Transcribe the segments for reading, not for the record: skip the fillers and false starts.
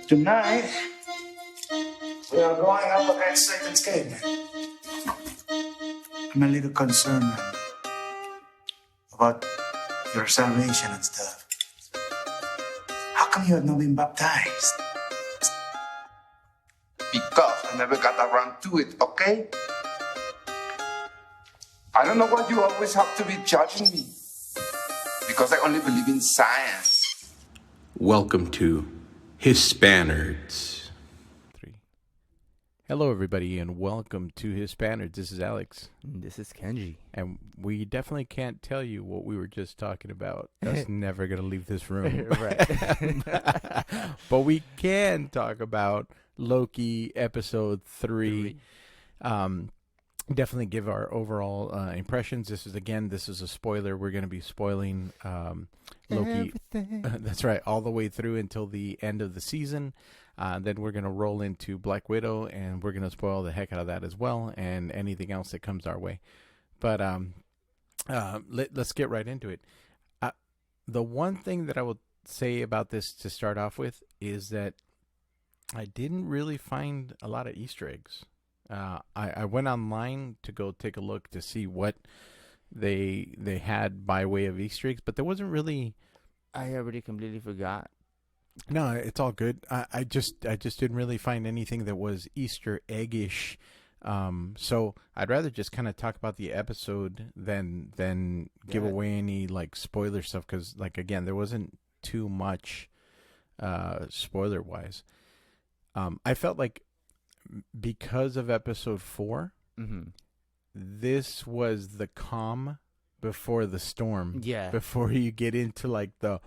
Tonight, we are going up against Satan's gate. I'm a little concerned, man, about your salvation and stuff. How come you have not been baptized? Because I never got around to it, okay? I don't know why you always have to be judging me. Because I only believe in science. Welcome to Hispanerds. Hello, everybody, and welcome to Hispanerds. This is Alex. This is Chang-Chi. And we definitely can't tell you what we were just talking about. That's never going to leave this room. Right. But we can talk about Loki episode 3. Definitely give our overall impressions. This is a spoiler. We're going to be spoiling Loki. That's right, all the way through until the end of the season. Then we're going to roll into Black Widow, and we're going to spoil the heck out of that as well, and anything else that comes our way. But let's get right into it. The one thing that I will say about this to start off with is that I didn't really find a lot of Easter eggs. I went online to go take a look to see what they had by way of Easter eggs, but there wasn't really. I already completely forgot. No, it's all good. I just didn't really find anything that was Easter egg-ish. So I'd rather just kind of talk about the episode than give away any like spoiler stuff, because like again, there wasn't too much spoiler wise. I felt like because of episode 4, this was the calm before the storm. Yeah. Before you get into like the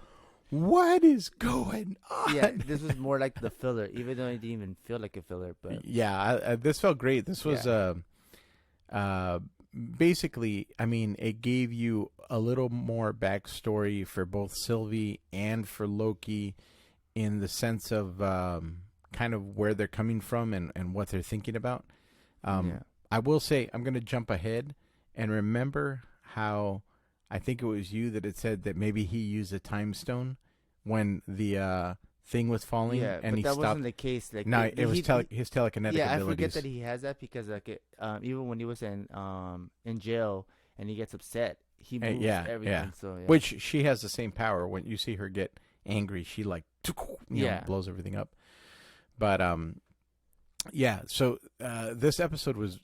what is going on? Yeah, this was more like the filler, even though it didn't even feel like a filler. But yeah, this felt great. This was basically, I mean, it gave you a little more backstory for both Sylvie and for Loki, in the sense of kind of where they're coming from and what they're thinking about. I will say, I'm going to jump ahead and remember how I think it was you that had said that maybe he used a time stone when the thing was falling, and but he that stopped. Wasn't the case. Like, no, it was his telekinetic abilities. I forget that he has that, because like even when he was in jail and he gets upset, he moves everything. Yeah. So, yeah. Which she has the same power. When you see her get angry, she like blows everything up. But so this episode was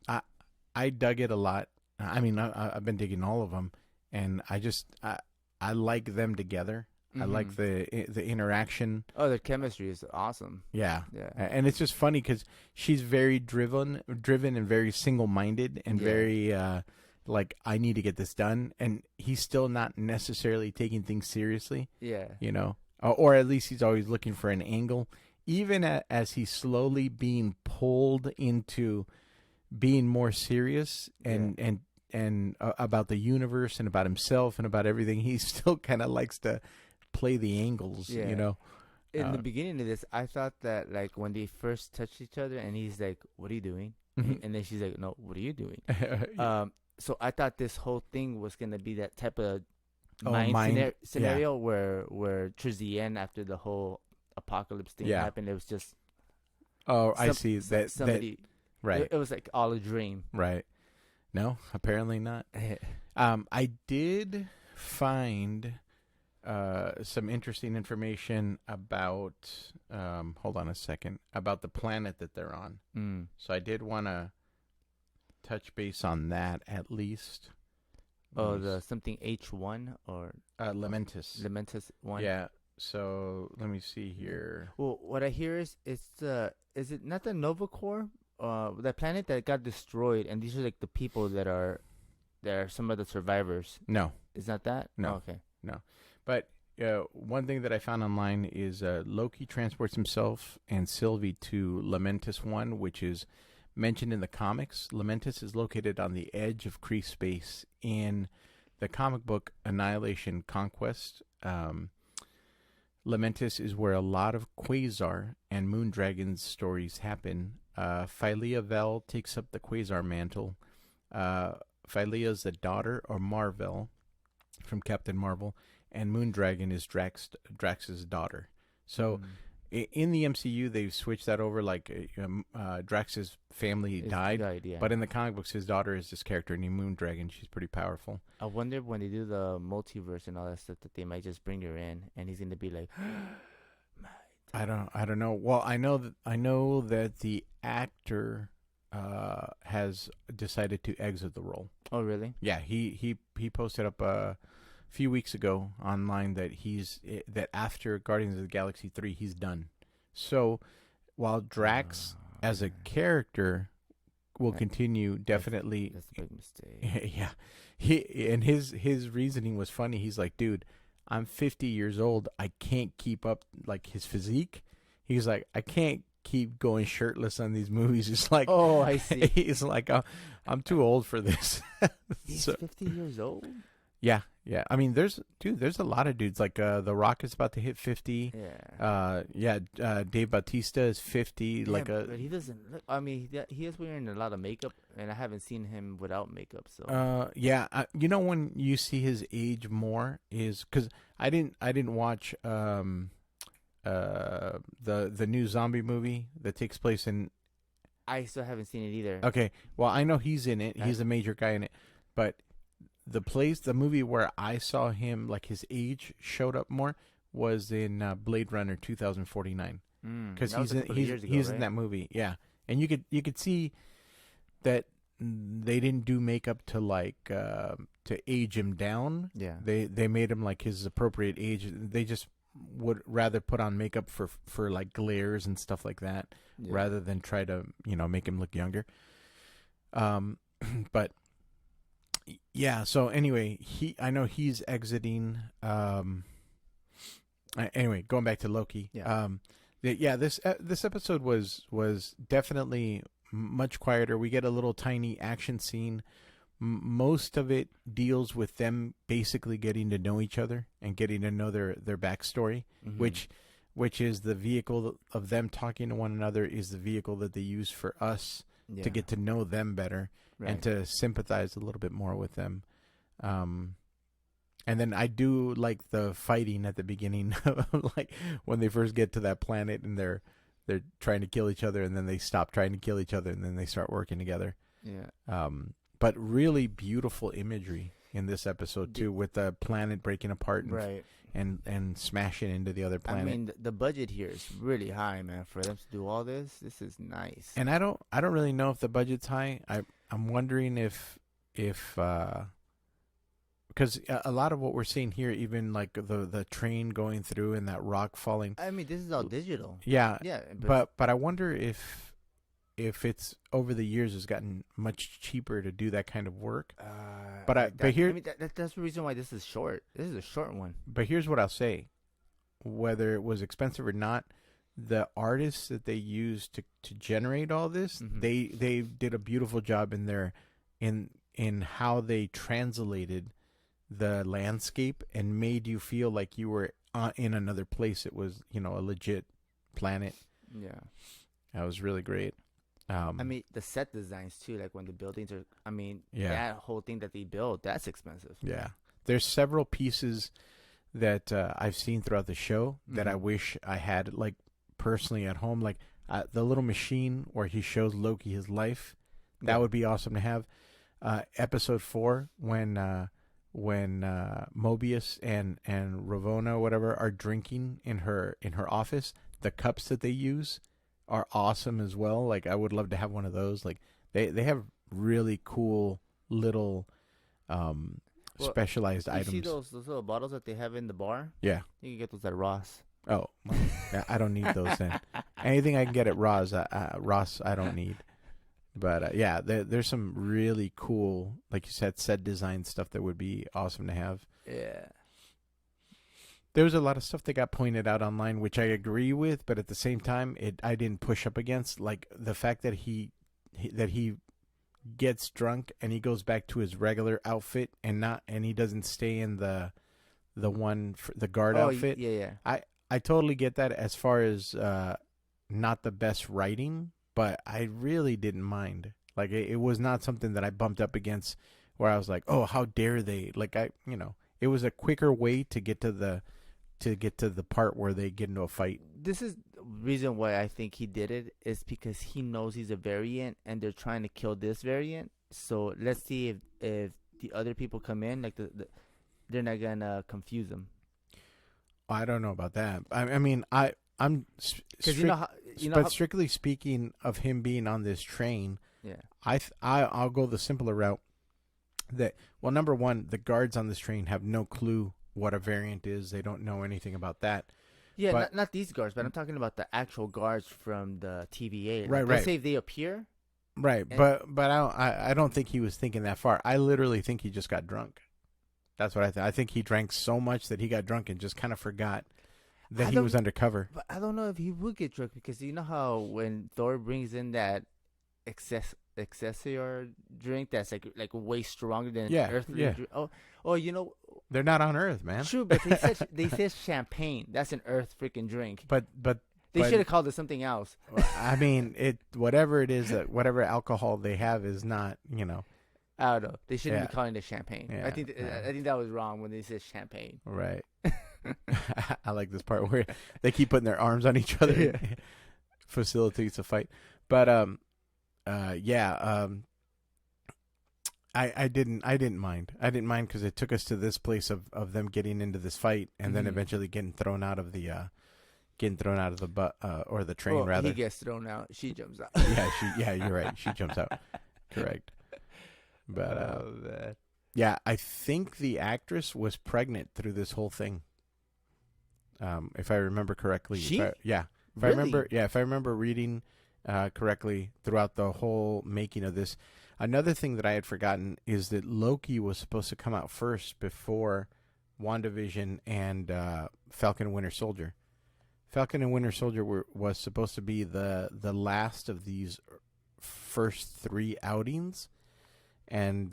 I dug it a lot. I mean, I've been digging all of them, and I like them together. I like the interaction. Oh, their chemistry is awesome. Yeah. And it's just funny because she's very driven and very single-minded and very like, I need to get this done, and he's still not necessarily taking things seriously. Yeah. You know, or at least he's always looking for an angle, even as he's slowly being pulled into being more serious and about the universe and about himself and about everything. He still kind of likes to play the angles, you know. In the beginning of this, I thought that like when they first touched each other and he's like, "What are you doing?" And then she's like, "No, what are you doing?" So I thought this whole thing was gonna be that type of scenario where towards the end, after the whole apocalypse thing happened, it was just I see that somebody right. It was like all a dream. Right. No, apparently not. I did find some interesting information about hold on a second, about the planet that they're on. So I did want to touch base on that at least. Oh, the something H1 or Lamentus 1. Yeah. So let me see here. Well, what I hear is is it not the Nova Corps? The planet that got destroyed, and these are like the people that are some of the survivors. No, is not that? No, okay, no. But one thing that I found online is Loki transports himself and Sylvie to Lamentus 1, which is mentioned in the comics. Lamentus is located on the edge of Kree space in the comic book Annihilation Conquest. Lamentus is where a lot of Quasar and Moondragon's stories happen. Philea Vel takes up the Quasar mantle. Philea is the daughter of Marvel from Captain Marvel, and Moondragon is Drax's daughter. So in the MCU, they've switched that over. Like Drax's family died, yeah. but in the comic books, his daughter is this character named Moondragon. She's pretty powerful. I wonder when they do the multiverse and all that stuff that they might just bring her in, and he's gonna be like, I don't know. Well, I know that the actor has decided to exit the role. oh really? Yeah, he posted up a few weeks ago online that that after Guardians of the Galaxy 3 he's done. So while Drax as a character will continue, definitely That's a big mistake. yeah. His reasoning was funny. He's like, dude, I'm 50 years old. I can't keep up like his physique. He's like, I can't keep going shirtless on these movies. It's like, Oh, I see. He's like, I'm too old for this. He's So- 50 years old. yeah. I mean, there's a lot of dudes. Like The Rock is about to hit 50. Yeah. Dave Bautista is 50. Yeah, but he doesn't look. I mean, he is wearing a lot of makeup, and I haven't seen him without makeup. So you know when you see his age more is because I didn't watch the new zombie movie that takes place in. I still haven't seen it either. Okay, well I know he's in it. He's a major guy in it, but the movie where I saw him like his age showed up more was in Blade Runner 2049 because he's in that movie. Yeah, and you could see that they didn't do makeup to like to age him down. Yeah. They made him like his appropriate age. They just would rather put on makeup for like glares and stuff like that rather than try to make him look younger. But yeah, so anyway, I know he's exiting. Anyway, going back to Loki. This episode was definitely much quieter. We get a little tiny action scene. Most of it deals with them basically getting to know each other and getting to know their backstory, which is the vehicle of them talking to one another is the vehicle that they use for us to get to know them better and to sympathize a little bit more with them. And then I do like the fighting at the beginning, like when they first get to that planet and they're trying to kill each other and then they stop trying to kill each other and then they start working together. Yeah. But really beautiful imagery in this episode too, with the planet breaking apart and smashing into the other planet. I mean, the budget here is really high, man. For them to do all this, this is nice. And I don't really know if the budget's high. I'm wondering if because a lot of what we're seeing here, even like the train going through and that rock falling. I mean, this is all digital. Yeah. Yeah. But I wonder if it's over the years has gotten much cheaper to do that kind of work. But that's the reason why this is short. This is a short one. But here's what I'll say: whether it was expensive or not, the artists that they used to generate all this, they did a beautiful job in how they translated the landscape and made you feel like you were in another place. It was a legit planet. Yeah, that was really great. I mean, the set designs too, like when the buildings are. I mean, that whole thing that they built, that's expensive. Yeah, there's several pieces that I've seen throughout the show that I wish I had, like personally at home, like the little machine where he shows Loki his life. That would be awesome to have. Episode 4 when Mobius and Ravonna or whatever are drinking in her office, the cups that they use are awesome as well. Like I would love to have one of those. Like they have really cool little specialized items. You see those little bottles that they have in the bar? Yeah, you can get those at Ross. Oh, well, I don't need those then. Anything I can get at Ross, I don't need. But there's some really cool, like you said, set design stuff that would be awesome to have. Yeah. There was a lot of stuff that got pointed out online, which I agree with, but at the same time, I didn't push up against. Like the fact that he gets drunk and he goes back to his regular outfit and he doesn't stay in the one for the guard outfit. Yeah. I totally get that as far as not the best writing, but I really didn't mind. Like it was not something that I bumped up against where I was like, oh, how dare they? Like it was a quicker way to get to the part where they get into a fight. This is reason why I think he did it is because he knows he's a variant, and they're trying to kill this variant. So let's see if the other people come in, like they're not gonna confuse them. I don't know about that. I mean, I'm because strictly speaking of him being on this train, yeah, I'll go the simpler route. That, well, number one, the guards on this train have no clue what a variant is. They don't know anything about that. yeah, but, not these guards, but I'm talking about the actual guards from the TVA. Right, Let's right. say if they appear. Right, but I don't think he was thinking that far. I literally think he just got drunk. That's what I think. I think he drank so much that he got drunk and just kind of forgot that he was undercover. But I don't know if he would get drunk, because you know how when Thor brings in that Excelsior drink that's like way stronger than Earth drink. Oh, you know, they're not on Earth, man. True, but they said champagne. That's an Earth freaking drink. But they should have called it something else. I mean, whatever it is, that whatever alcohol they have is not, you know. I don't know. They shouldn't be calling it champagne. Yeah, I think that was wrong when they said champagne. Right. I like this part where they keep putting their arms on each other. Yeah. Facilitates a fight. But I didn't mind. I didn't mind because it took us to this place of them getting into this fight and then eventually getting thrown out of the or the train, rather. He gets thrown out. She jumps out. Yeah, you're right. She jumps out. Correct. But man. Yeah, I think the actress was pregnant through this whole thing. If I remember correctly. Really? If I remember reading correctly throughout the whole making of this. Another thing that I had forgotten is that Loki was supposed to come out first before WandaVision and Falcon and Winter Soldier. Falcon and Winter Soldier was supposed to be the last of these first 3 outings, and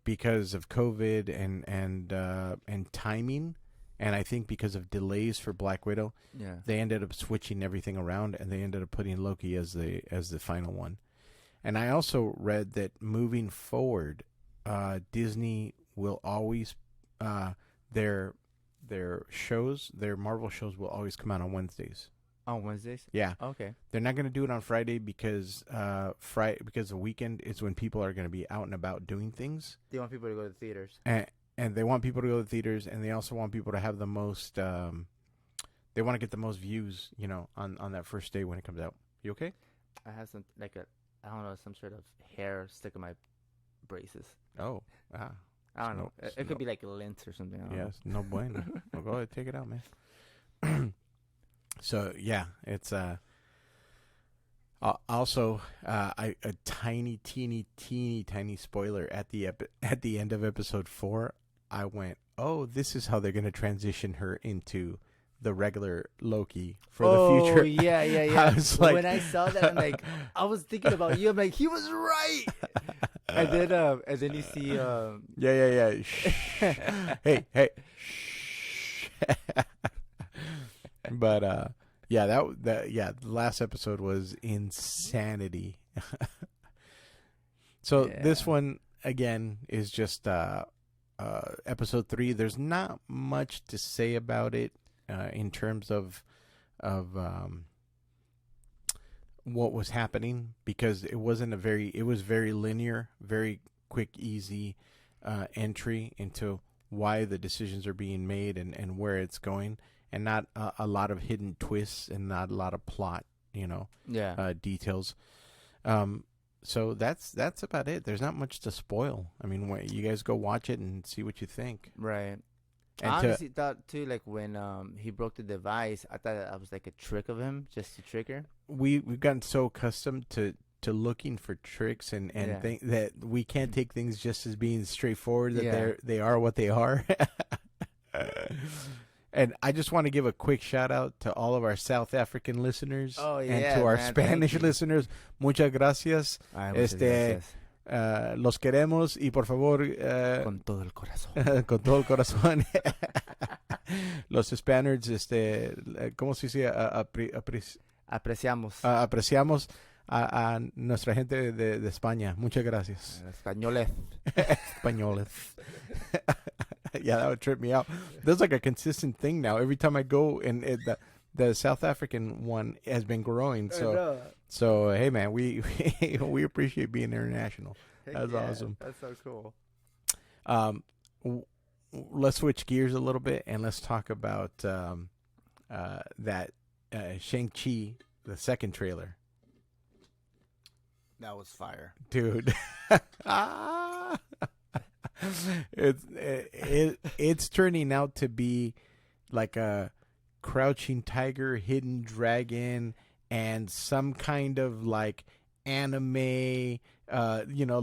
because of COVID and timing, and I think because of delays for Black Widow, they ended up switching everything around, and they ended up putting Loki as the final one. And I also read that moving forward, Disney will always their Marvel shows will always come out on Wednesdays. On Wednesdays? Yeah. Okay. They're not going to do it on Friday because the weekend is when people are going to be out and about doing things. They want people to go to the theaters. And they want people to go to the theaters, and they also want people to have the most they want to get the most views, you know, on that first day when it comes out. You okay? I have some I don't know, some sort of hair stuck in my braces. Oh. I don't know. It could be like lint or something. Yes, no bueno. Well, go ahead, take it out, man. So yeah, it's also a tiny, teeny spoiler at the end of episode 4. I went, oh, this is how they're going to transition her into the regular Loki for the future. Oh yeah. I was like, when I saw that, I'm like, I was thinking about you. I'm like, he was right. And then you see yeah. Hey. But the last episode was insanity. So this one again is just episode 3. There's not much to say about it in terms of what was happening, because it was very linear, very quick, easy entry into why the decisions are being made and where it's going, and not a lot of hidden twists and not a lot of plot, details. So that's about it. There's not much to spoil. I mean, you guys go watch it and see what you think. Right. And I honestly thought too, like when he broke the device, I thought that was like a trick of him, just to trick her. We've gotten so accustomed to looking for tricks and think that we can't take things just as being straightforward, that they are what they are. And I just want to give a quick shout out to all of our South African listeners and to our Spanish listeners. Muchas gracias. Gracias. Los queremos y por favor con todo el corazón. Con todo el corazón. Los Hispanerds, ¿cómo se dice? Apreciamos. Apreciamos a nuestra gente de España. Muchas gracias. Españoles. Españoles. Yeah, that would trip me out. There's like a consistent thing now. Every time I go and the South African one has been growing. So hey, man, we we appreciate being international. That's awesome. That's so cool. Let's switch gears a little bit and let's talk about that Shang-Chi, the second trailer. That was fire, dude. It's turning out to be like a crouching tiger, hidden dragon, and some kind of like anime. Well, you know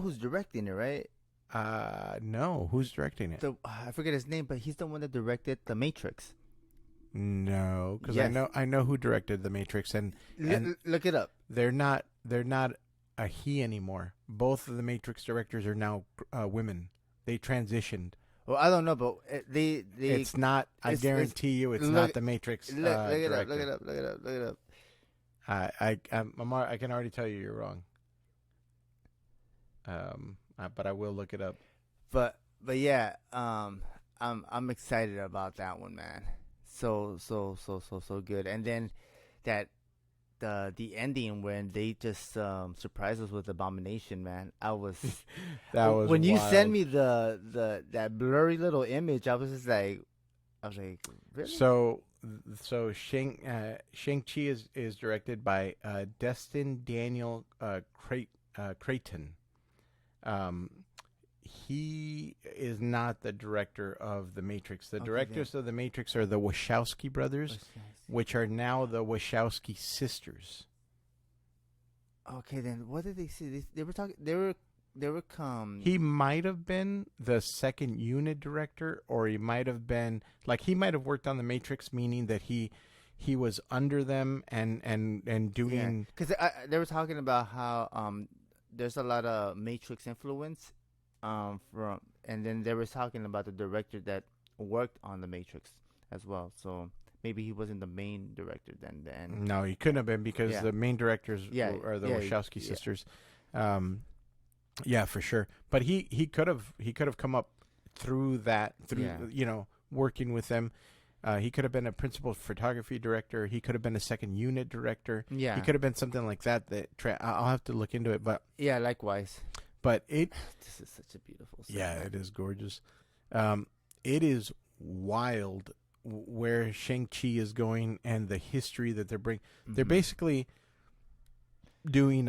who's directing it, right? No, who's directing it? I forget his name, but he's the one that directed The Matrix. No, because yes. I know who directed The Matrix, and look it up. They're not a he anymore. Both of the Matrix directors are now women. They transitioned. Well, I don't know, but it's not. I guarantee you, it's not the Matrix. Look it up. I can already tell you you're wrong. But I will look it up. But yeah, I'm excited about that one, man. So good. And then that the ending when they just surprised us with Abomination, man. I was that was when wild. You sent me that blurry little image. I was like, really? So Shang-Chi is directed by Destin Daniel Creighton. He is not the director of The Matrix. The directors of The Matrix are the Wachowski brothers, which are now the Wachowski sisters. Okay, then what did they say? They were talking. They were He might have been the second unit director, or he might have been he might have worked on The Matrix, meaning that he was under them and doing. Because they were talking about how there's a lot of Matrix influence. And then they were talking about the director that worked on The Matrix as well. So maybe he wasn't the main director then. No, he couldn't have been because the main directors are the Wachowski sisters. Yeah, for sure. But he could have come up through that working with them. He could have been a principal photography director. He could have been a second unit director. Yeah, he could have been something like that. I'll have to look into it. But yeah, likewise. But this is such a beautiful scene. Yeah, it is gorgeous. It is wild where Shang-Chi is going and the history that they're bringing. Mm-hmm. They're basically doing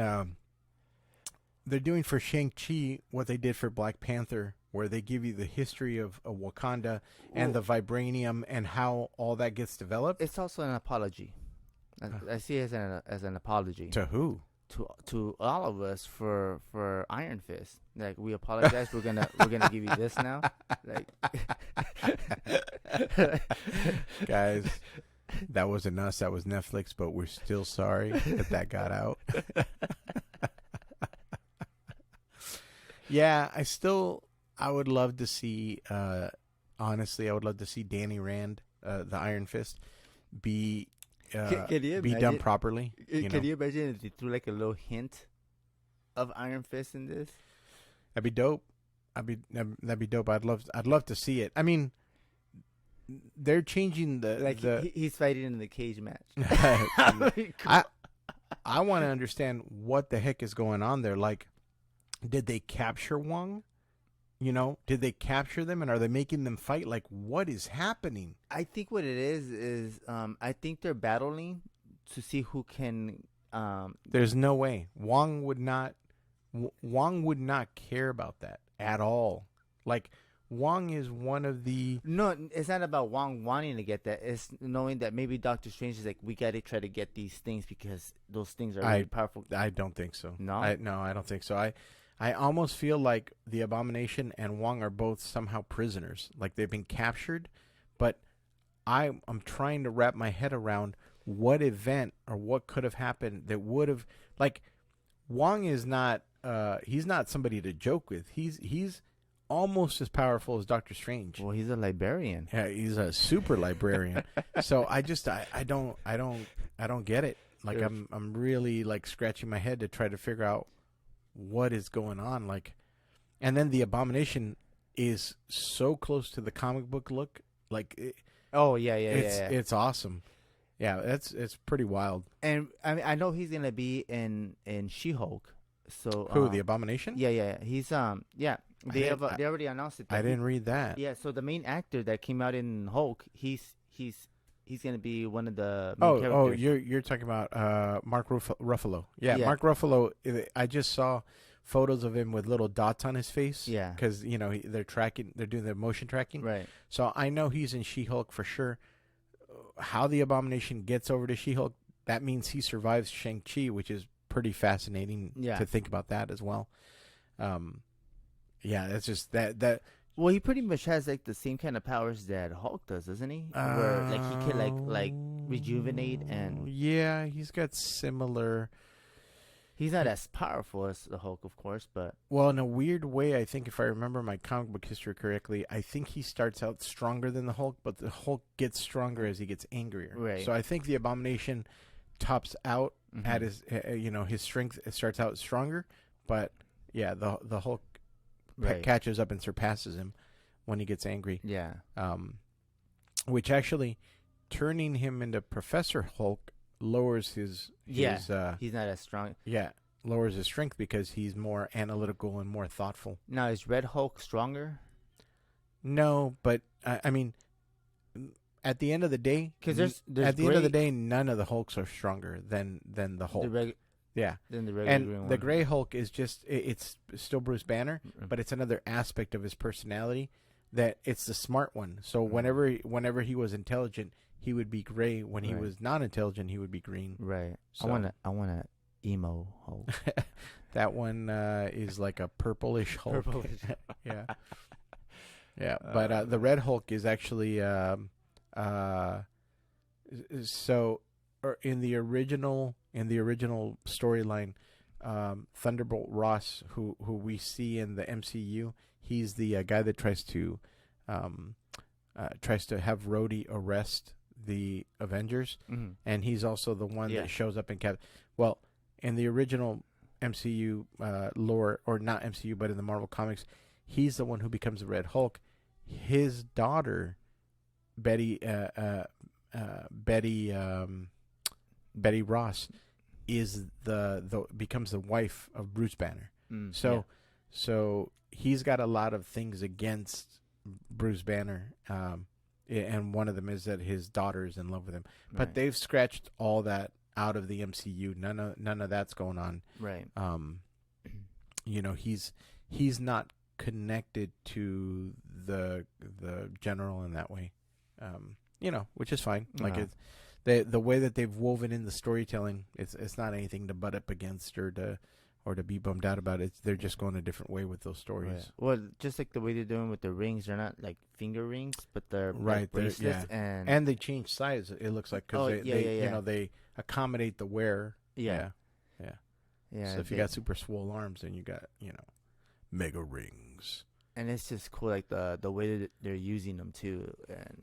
they're doing for Shang-Chi what they did for Black Panther, where they give you the history of Wakanda and the vibranium and how all that gets developed. It's also an apology. I see it as an apology. To who? To all of us for Iron Fist. Like, we apologize. we're gonna give you this now. Like, guys, that wasn't us. That was Netflix. But we're still sorry that got out. Yeah, I would love to see. Honestly, I would love to see Danny Rand, the Iron Fist, be done properly. Can you imagine if they threw like a little hint of Iron Fist in this? That'd be dope. That'd be dope. I'd love to see it. I mean, they're changing he's fighting in the cage match. I want to understand what the heck is going on there. Like, did they capture Wong? Did they capture them, and are they making them fight? Like, what is happening? I think what it is I think they're battling to see who can. There's no way Wong would not care about that at all. Like, Wong is one of the. No, it's not about Wong wanting to get that. It's knowing that maybe Doctor Strange is like, we got to try to get these things because those things are really powerful. I don't think so. No, I don't think so. I almost feel like the Abomination and Wong are both somehow prisoners. Like, they've been captured, but I'm trying to wrap my head around what event or what could have happened that would have, like, Wong is not he's not somebody to joke with. He's almost as powerful as Doctor Strange. Well, he's a librarian. Yeah, he's a super librarian. So I don't get it. Like, I'm really like scratching my head to try to figure out what is going on. Like, and then the Abomination is so close to the comic book look. Like, Oh yeah, It's awesome. Yeah, it's pretty wild. And I mean, I know he's gonna be in She-Hulk. So Who, the Abomination? Yeah. He's yeah. They already announced it. I didn't read that. Yeah. So the main actor that came out in Hulk, he's gonna be one of the main characters. Oh, you're talking about Mark Ruffalo. Yeah, Mark Ruffalo. I just saw photos of him with little dots on his face. Yeah. Because they're doing the motion tracking. Right. So I know he's in She-Hulk for sure. How the Abomination gets over to She-Hulk, that means he survives Shang-Chi, which is pretty fascinating to think about that as well. Yeah, that's just that. Well, he pretty much has like the same kind of powers that Hulk does, doesn't he? Where like he can like rejuvenate and yeah, he's got similar. He's not as powerful as the Hulk, of course, but well, in a weird way, I think if I remember my comic book history correctly, I think he starts out stronger than the Hulk, but the Hulk gets stronger as he gets angrier. Right. So I think the Abomination tops out at his his strength. It starts out stronger, but yeah, the Hulk catches up and surpasses him when he gets angry. Yeah. Which actually turning him into Professor Hulk lowers his he's not as strong. Yeah, lowers his strength because he's more analytical and more thoughtful. Now, is Red Hulk stronger? No, but I mean, at the end of the day, because there's at the end of the day, none of the Hulks are stronger than the Hulk. Yeah, than the regular and green one. the Gray Hulk is just it's still Bruce Banner, but it's another aspect of his personality that it's the smart one. So whenever he was intelligent, he would be gray. When he was non-intelligent, he would be green. Right. So, I want a emo Hulk. That one is like a purplish Hulk. Yeah. Yeah, but the Red Hulk is actually in the original storyline, Thunderbolt Ross, who we see in the MCU, he's the guy that tries to have Rhodey arrest the Avengers, and he's also the one that shows up in Well, in the original MCU lore, or not MCU, but in the Marvel comics, he's the one who becomes the Red Hulk. His daughter, Betty Ross, is becomes the wife of Bruce Banner. So he's got a lot of things against Bruce Banner, and one of them is that his daughter is in love with him. But they've scratched all that out of the MCU. None of that's going on. Right. He's not connected to the general in that way. Which is fine. Like the way that they've woven in the storytelling, it's not anything to butt up against or to be bummed out about. They're just going a different way with those stories. Right. Well, just like the way they're doing with the rings, they're not like finger rings, but they're like bracelets, and they change size. It looks like because they accommodate the wearer. Yeah. So if you got super swole arms, then you got mega rings. And it's just cool, like the way that they're using them too. And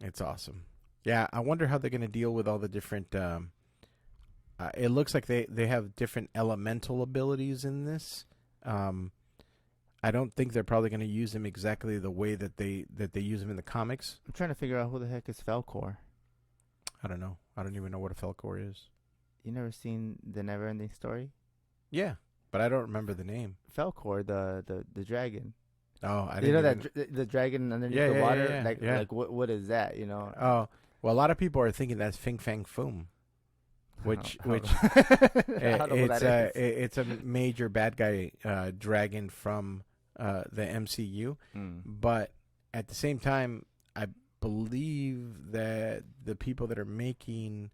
It's awesome. Yeah, I wonder how they're going to deal with all the different. It looks like they have different elemental abilities in this. I don't think they're probably going to use them exactly the way that they use them in the comics. I'm trying to figure out who the heck is Falkor. I don't know. I don't even know what a Falkor is. You never seen the Neverending Story? Yeah, but I don't remember the name. Falkor, the dragon. Oh, I didn't. The dragon underneath the water. Like what is that? Oh, well, a lot of people are thinking that's Fing Fang Foom, which it's a major bad guy dragon from the MCU, but at the same time, I believe that the people that are making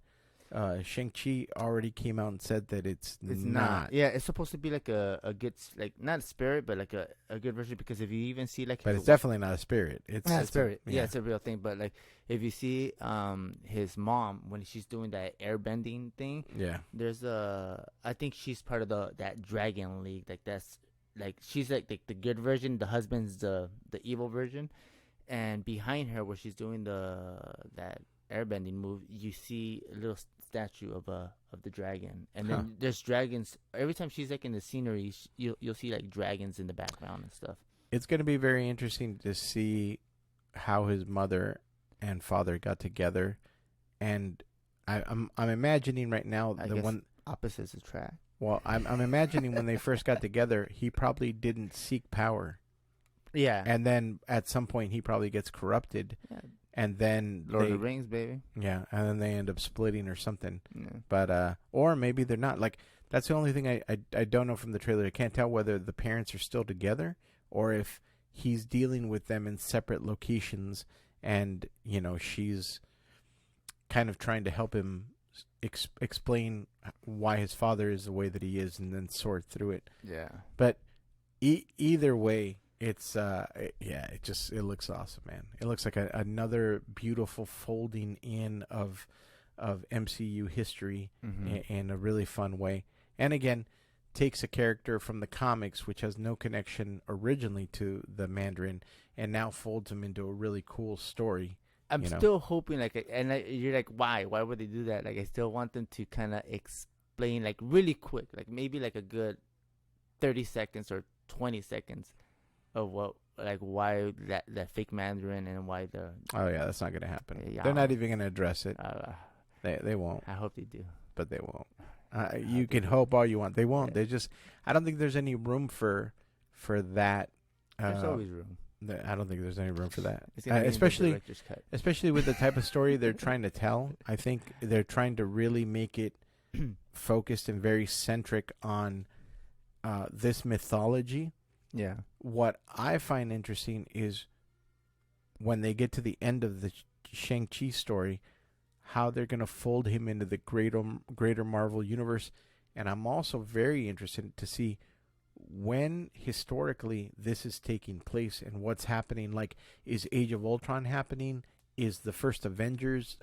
Shang-Chi already came out and said that it's not. Yeah, it's supposed to be like a good, like not a spirit, but like a good version. Because if you even see like, but it's definitely not a spirit. It's not a spirit. Yeah, it's a real thing. But like, if you see his mom when she's doing that airbending thing, there's I think she's part of that Dragon League. Like that's like she's like the good version. The husband's the evil version, and behind her where she's doing that airbending move, you see a little statue of the dragon, and then there's dragons every time she's like in the scenery. You'll see like dragons in the background and stuff. It's going to be very interesting to see how his mother and father got together, and I'm imagining right now I the guess one. opposites attract. Well, I'm imagining when they first got together, he probably didn't seek power, Yeah. and then at some point he probably gets corrupted, Yeah. and then Lord of the Rings, baby. yeah, and then they end up splitting or something. Yeah. But or maybe they're not. Like that's the only thing I don't know from the trailer. I can't tell whether the parents are still together or if he's dealing with them in separate locations, and she's kind of trying to help him explain why his father is the way that he is, and then sort through it. Yeah. But either way, it's it looks awesome, man. It looks like another beautiful folding in of MCU history in a really fun way. And again, takes a character from the comics, which has no connection originally to the Mandarin, and now folds him into a really cool story. I'm still hoping, you're like, why? Why would they do that? Like, I still want them to kind of explain, like, really quick, like maybe like a good 30 seconds or 20 seconds of why that fake Mandarin and why the. Oh yeah, that's not gonna happen. Yeah. They're not even gonna address it. They won't. I hope they do, but they won't. You can hope all you want. They won't. Yeah. They just. I don't think there's any room for that. There's always room. I don't think there's any room for that, It's gonna be in the director's cut. especially with the type of story they're trying to tell. I think they're trying to really make it focused and very centric on this mythology. Yeah. What I find interesting is when they get to the end of the Shang-Chi story, how they're going to fold him into the greater Marvel universe. And I'm also very interested to see when historically this is taking place and what's happening. Like, is Age of Ultron happening? Is the first Avengers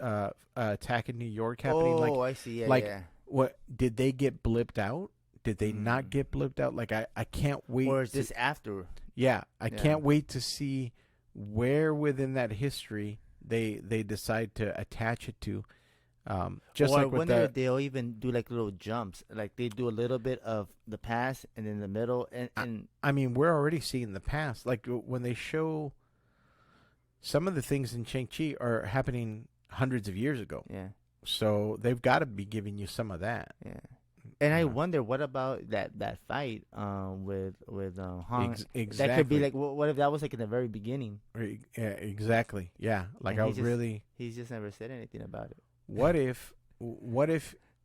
attack in New York happening? Oh, I see. Yeah, yeah. What did they get blipped out? Did they not get blipped out? Like, I can't wait. Or is this after? Yeah, I can't wait to see where within that history they decide to attach it to. Just or like I with wonder if they'll even do like little jumps, like they do a little bit of the past and then the middle, and I mean, we're already seeing the past. Like when they show some of the things in Chang-Chi are happening hundreds of years ago. Yeah. So they've got to be giving you some of that. Yeah. And I wonder, what about that fight with Hong? Exactly. That could be like, what if that was like in the very beginning? Yeah, exactly. Yeah. Like and he's just never said anything about it. What if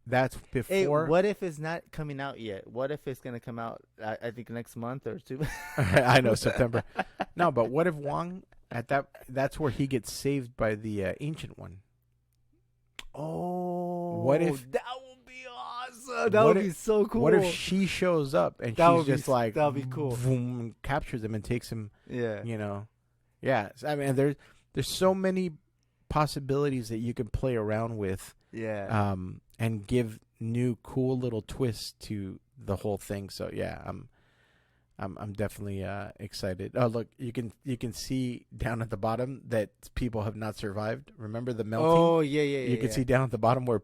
that's before? Hey, what if it's not coming out yet? What if it's gonna come out? I think next month or two. I know, September. No, but what if Wong that's where he gets saved by the Ancient One? Oh, what if that would be awesome? That would be so cool. What if she shows up and she's just like, that'd be cool. Boom, captures him and takes him. Yeah, Yeah. I mean, there's so many possibilities that you can play around with. Yeah. And give new cool little twists to the whole thing. So yeah, I'm definitely excited. Oh, look, you can see down at the bottom that people have not survived. Remember the melting? Oh yeah. You can see down at the bottom where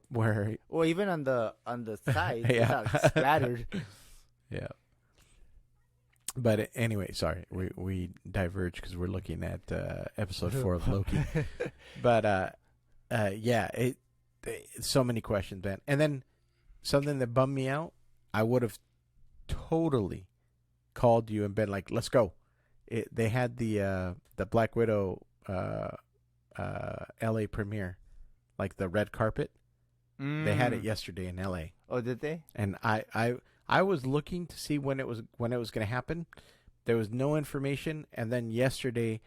or even on the side, yeah, it's not splattered. Yeah. But anyway, sorry, we diverge because we're looking at episode 4 of Loki. But yeah, so many questions, man. And then something that bummed me out, I would have totally called you and been like, "Let's go." They had the Black Widow LA premiere, like the red carpet. They had it yesterday in LA. Oh, did they? And I was looking to see when it was going to happen. There was no information, and then yesterday,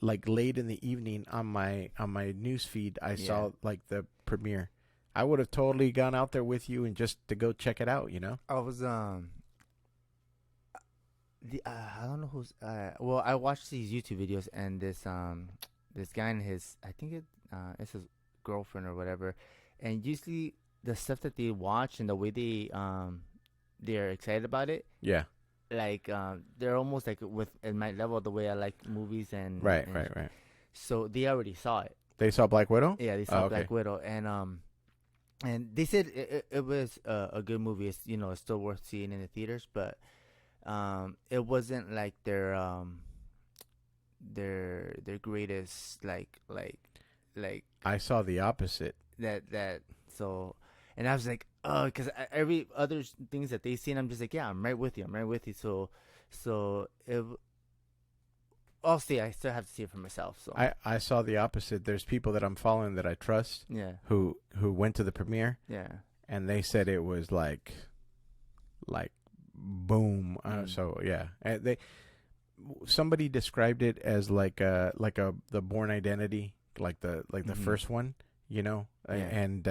like late in the evening on my news feed, I saw like the premiere. I would have totally gone out there with you and just to go check it out. I was I don't know who's well, I watched these YouTube videos, and this guy and his, I think it's his girlfriend or whatever, and usually the stuff that they watch and the way they're excited about it. Yeah. Like they're almost like in my level, the way I like movies and right. So they already saw it. They saw Black Widow. Yeah, they saw Black Widow, and they said it was a good movie. It's it's still worth seeing in the theaters, but it wasn't like their greatest like I saw the opposite. that so, and I was like, oh, because every other things that they seen, I'm just like, yeah, I'm right with you. So if I'll see, I still have to see it for myself. So I saw the opposite. There's people that I'm following that I trust yeah, who went to the premiere, yeah, and they said it was like boom. So yeah, and somebody described it as like the Born Identity, like the first one, you know, and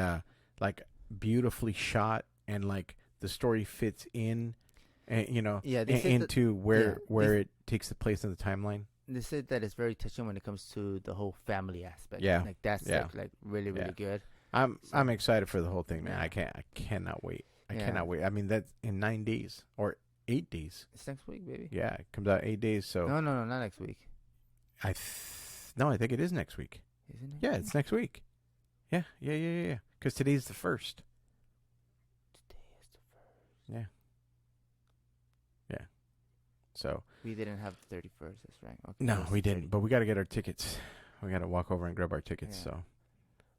like beautifully shot, and like the story fits in, you know, into where it takes the place in the timeline. They said that it's very touching when it comes to the whole family aspect. Yeah, like that's like really good. I'm excited for the whole thing, man. I cannot wait. I cannot wait. I mean, that's in 9 days or 8 days. It's next week, baby. Yeah, it comes out 8 days. So no, not next week. I think it is next week. Isn't it? Yeah, it's next week. Yeah. Because today's the 1st. Today is the 1st. Yeah. So we didn't have the 31st. That's right. Okay, no, we didn't. But we got to get our tickets. We got to walk over and grab our tickets. Yeah. So.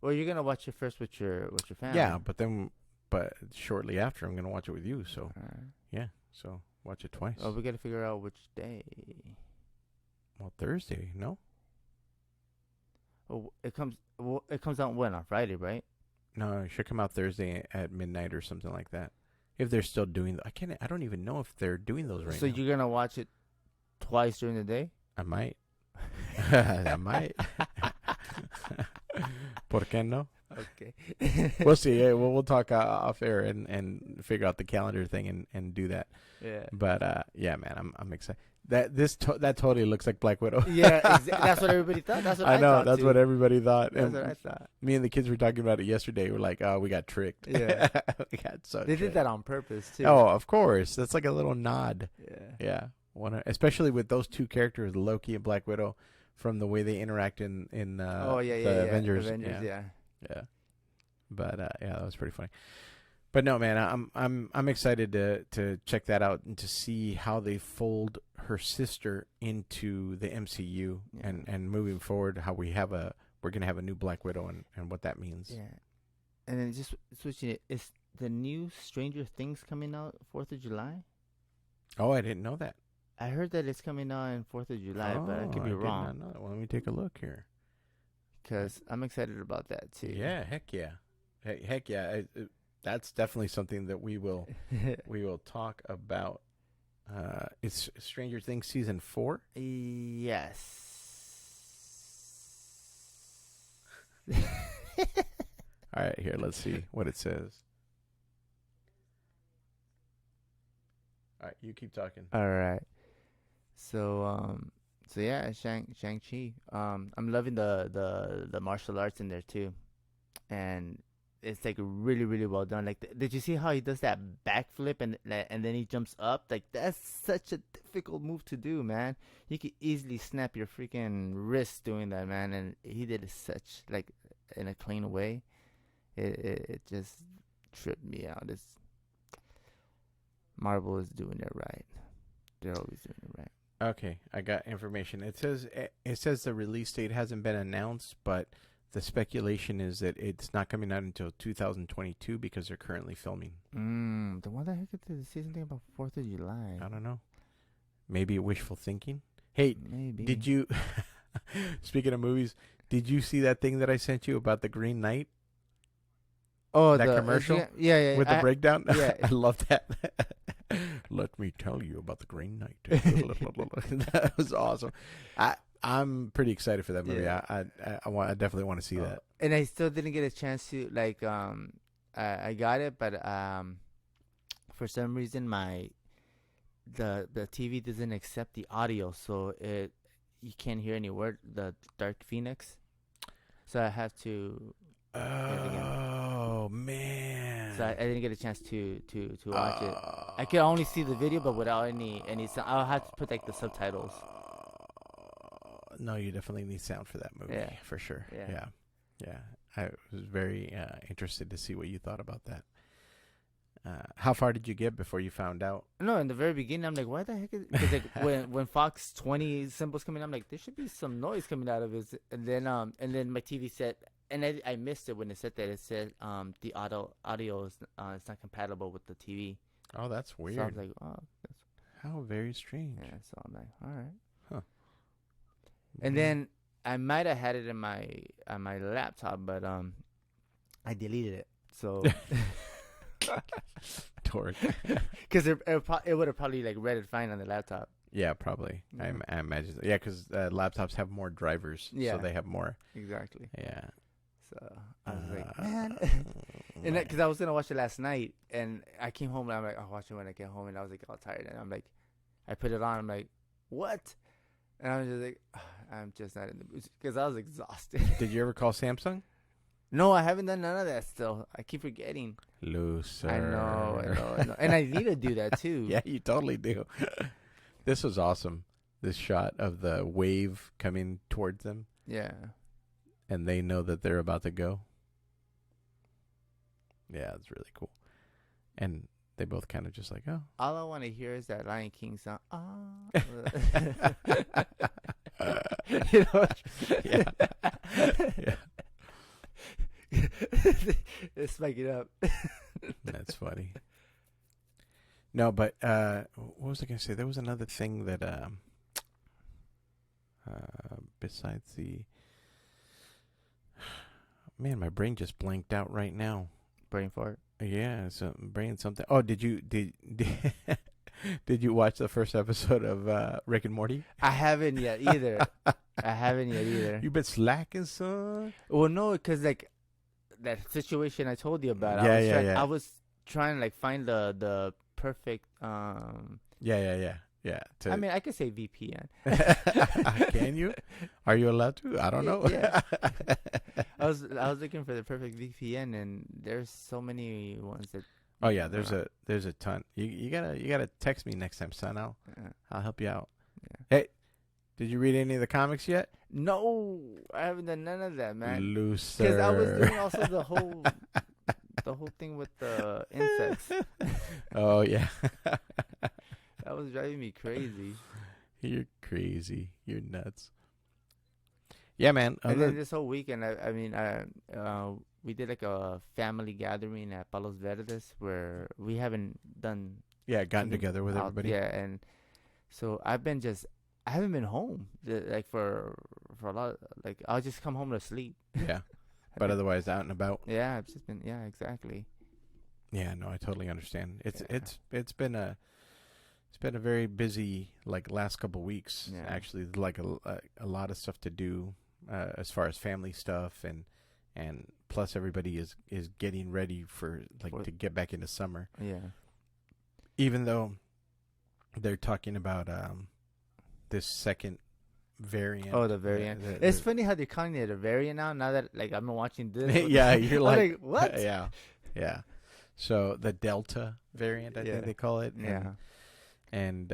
Well, you're gonna watch it first with your family. Yeah, but shortly after, I'm gonna watch it with you. So yeah, so watch it twice. Oh, we got to figure out which day. Well, Thursday, no? Oh, it comes out when, on Friday, right? No, it should come out Thursday at midnight or something like that. If they're still doing, I don't even know if they're doing those right now. So you're gonna watch it twice during the day? I might. I might. ¿Por qué no? Okay. We'll see. Yeah, we'll talk off air and figure out the calendar thing and do that. Yeah. But yeah, man, I'm excited. That totally looks like Black Widow. Yeah, that's what everybody thought. That's what I know. thought That's too. what everybody thought. That's what I thought. Me and the kids were talking about it yesterday. We're like, oh, we got tricked. Yeah. We got so They did tricked. that on purpose too. Oh, of course. That's like a little nod. Yeah. Yeah. Especially with those two characters, Loki and Black Widow, from the way they interact in the Avengers. Yeah. Yeah. But yeah, that was pretty funny. But no, man, I'm excited to check that out and to see how they fold her sister into the MCU and moving forward, how we're gonna have a new Black Widow and what that means. Yeah. And then just switching it, is the new Stranger Things coming out 4th of July? Oh, I didn't know that. I heard that it's coming out on 4th of July, but I could be wrong. Did not know that. Well, let me take a look here. Because I'm excited about that too. Yeah, heck yeah. Heck yeah. That's definitely something that we will talk about. It's Stranger Things season 4? Yes. All right, here, let's see what it says. All right, you keep talking. All right. So yeah, Shang-Chi. I'm loving the martial arts in there too. And it's like really, really well done. Like, did you see how he does that backflip and then he jumps up? Like, that's such a difficult move to do, man. You could easily snap your freaking wrist doing that, man. And he did it such like in a clean way. It just tripped me out. This Marvel is doing it right. They're always doing it right. Okay, I got information. It says the release date hasn't been announced, but the speculation is that it's not coming out until 2022 because they're currently filming. Then why the heck did they say something about 4th of July? I don't know. Maybe wishful thinking. Hey, maybe. Did you? Speaking of movies, did you see that thing that I sent you about the Green Knight? Oh, that commercial? Yeah. With the breakdown? Yeah. I love that. Let me tell you about the Green Knight. That was awesome. I'm pretty excited for that movie. Yeah. I definitely want to see that. And I still didn't get a chance to I got it, but for some reason the TV doesn't accept the audio, so you can't hear any word. The Dark Phoenix, so I have to. Oh man! So I didn't get a chance to watch it. I could only see the video, but without any sound. I'll have to put like the subtitles. No, you definitely need sound for that movie. Yeah, for sure. Yeah. I was very interested to see what you thought about that. How far did you get before you found out? No, in the very beginning, I'm like, why the heck is? Because like when Fox 20 symbols coming, I'm like, there should be some noise coming out of it. And then my TV said, and I missed it when it said that. It said the audio is it's not compatible with the TV. Oh, that's weird. So I was like, oh, that's how very strange. yeah. So I'm like, all right. Huh. And then I might have had it on my laptop, but I deleted it. So. Torque. Because it would have probably like read it fine on the laptop. Yeah, probably. Yeah. I imagine. Yeah, because laptops have more drivers, so they have more. Exactly. Yeah. So I was like, man, and because I was gonna watch it last night, and I came home and I'm like, I'll watch it when I get home, and I was like all tired, and I'm like, I put it on, I'm like, what? And I'm just like, I'm just not in the mood because I was exhausted. Did you ever call Samsung? No, I haven't done none of that still. I keep forgetting. Loser. I know. And I need to do that too. Yeah, you totally do. This was awesome. This shot of the wave coming towards them. Yeah. And they know that they're about to go. Yeah, it's really cool. And they both kind of just like, oh. All I want to hear is that Lion King song. You know? Yeah. Yeah. Let's spike it up. That's funny. No, but what was I going to say? There was another thing that besides the man, my brain just blanked out right now. Brain fart. Yeah, so brain something. Oh, did you watch the first episode of Rick and Morty? I haven't yet either. You been slacking, son? Well, no, because like that situation I told you about. Yeah. I was trying to like find the perfect. Yeah. I mean, I could say VPN. Can you? Are you allowed to? I don't know. Yeah. I was looking for the perfect VPN, and there's so many ones that. Oh yeah, there's a ton. You gotta text me next time, son. I'll help you out. Yeah. Hey, did you read any of the comics yet? No, I haven't done none of that, man. Loser. Because I was doing also the whole thing with the insects. Oh yeah. That was driving me crazy. You're crazy. You're nuts. Yeah, man. And then this whole weekend, we did like a family gathering at Palos Verdes where we haven't done. Yeah, gotten together with everybody. Yeah, and so I haven't been home like for a lot. Like I'll just come home to sleep. Yeah, but otherwise out and about. Yeah, I've just been. Yeah, exactly. Yeah, no, I totally understand. It's been a very busy like last couple weeks. Yeah. Actually, like a lot of stuff to do as far as family stuff and plus everybody is getting ready for to get back into summer. Yeah. Even though they're talking about this second variant. Oh, the variant. It's funny how they're calling it a variant now. Now that like I've been watching this. Yeah, you're like what? Yeah. So the Delta variant, I think they call it. Yeah. And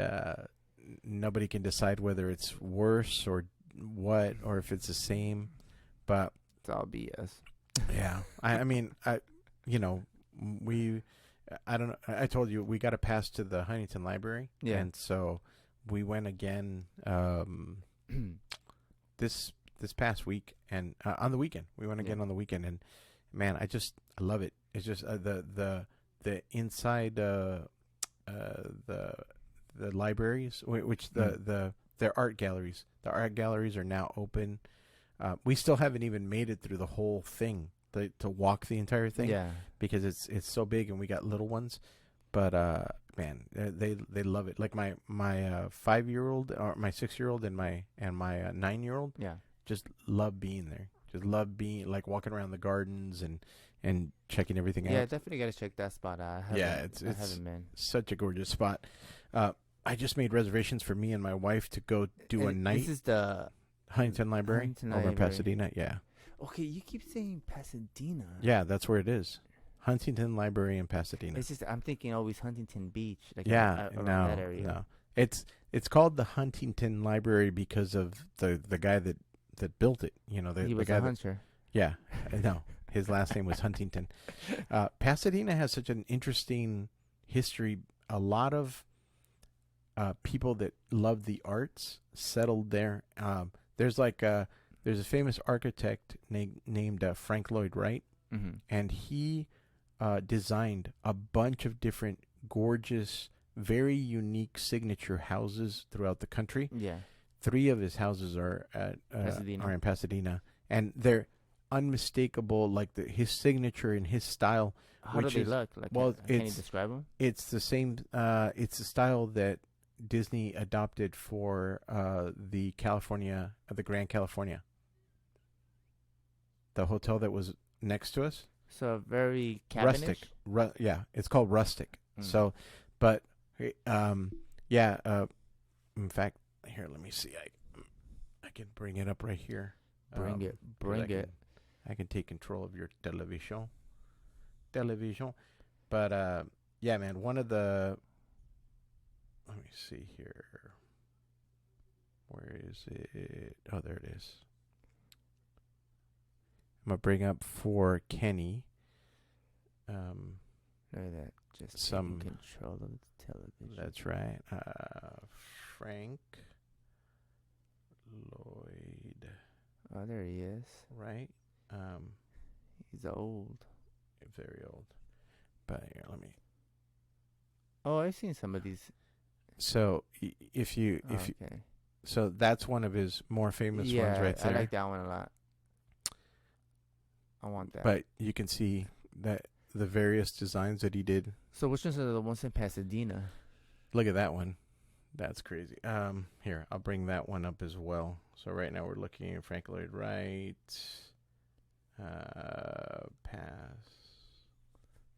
nobody can decide whether it's worse or what, or if it's the same. But it's all BS. Yeah. I mean, I don't know. I told you we got a pass to the Huntington Library. Yeah. And so we went again this past week, and on the weekend. We went again on the weekend, and man, I love it. It's just the inside the libraries, which their art galleries. The art galleries are now open. We still haven't even made it through the whole thing to walk the entire thing. Yeah, because it's so big, and we got little ones. But man, they love it. Like my 5-year-old or my 6-year-old and my 9-year-old. Yeah, just love being there. Just love being like walking around the gardens and checking everything out. Yeah, definitely got to check that spot out. I haven't been. Such a gorgeous spot. I just made reservations for me and my wife to go do a night. This is the Huntington Library over in Pasadena. Yeah. Okay, you keep saying Pasadena. Yeah, that's where it is. Huntington Library in Pasadena. It's just I'm thinking always Huntington Beach. Like around that area. No. It's called the Huntington Library because of the guy that built it. You know, he was the guy a hunter. Yeah, no, His last name was Huntington. Pasadena has such an interesting history. A lot of people that love the arts settled there. There's a famous architect named Frank Lloyd Wright, and he designed a bunch of different gorgeous, very unique signature houses throughout the country. Yeah. 3 of his houses are in Pasadena, and they're unmistakable. Like his signature and his style. How do they look? Like, well, can you describe them? It's the same. It's the style that Disney adopted for the Grand California, the hotel that was next to us. So very cabinish? Rustic. Yeah, it's called rustic. So, but yeah. In fact, here, let me see. I can bring it up right here. Bring it. I can take control of your television. But yeah, man. One of the. Let me see here. Where is it? Oh, there it is. I'm gonna bring up for Kenny. Look at that. Just some taking control of the television. That's right. Frank Lloyd. Oh, there he is. Right. He's old. Very old. But here, let me. Oh, I've seen some of these. So so that's one of his more famous ones right there. I like that one a lot. I want that. But you can see that the various designs that he did. So which ones are the ones in Pasadena? Look at that one. That's crazy. Here, I'll bring that one up as well. So right now we're looking at Frank Lloyd Wright.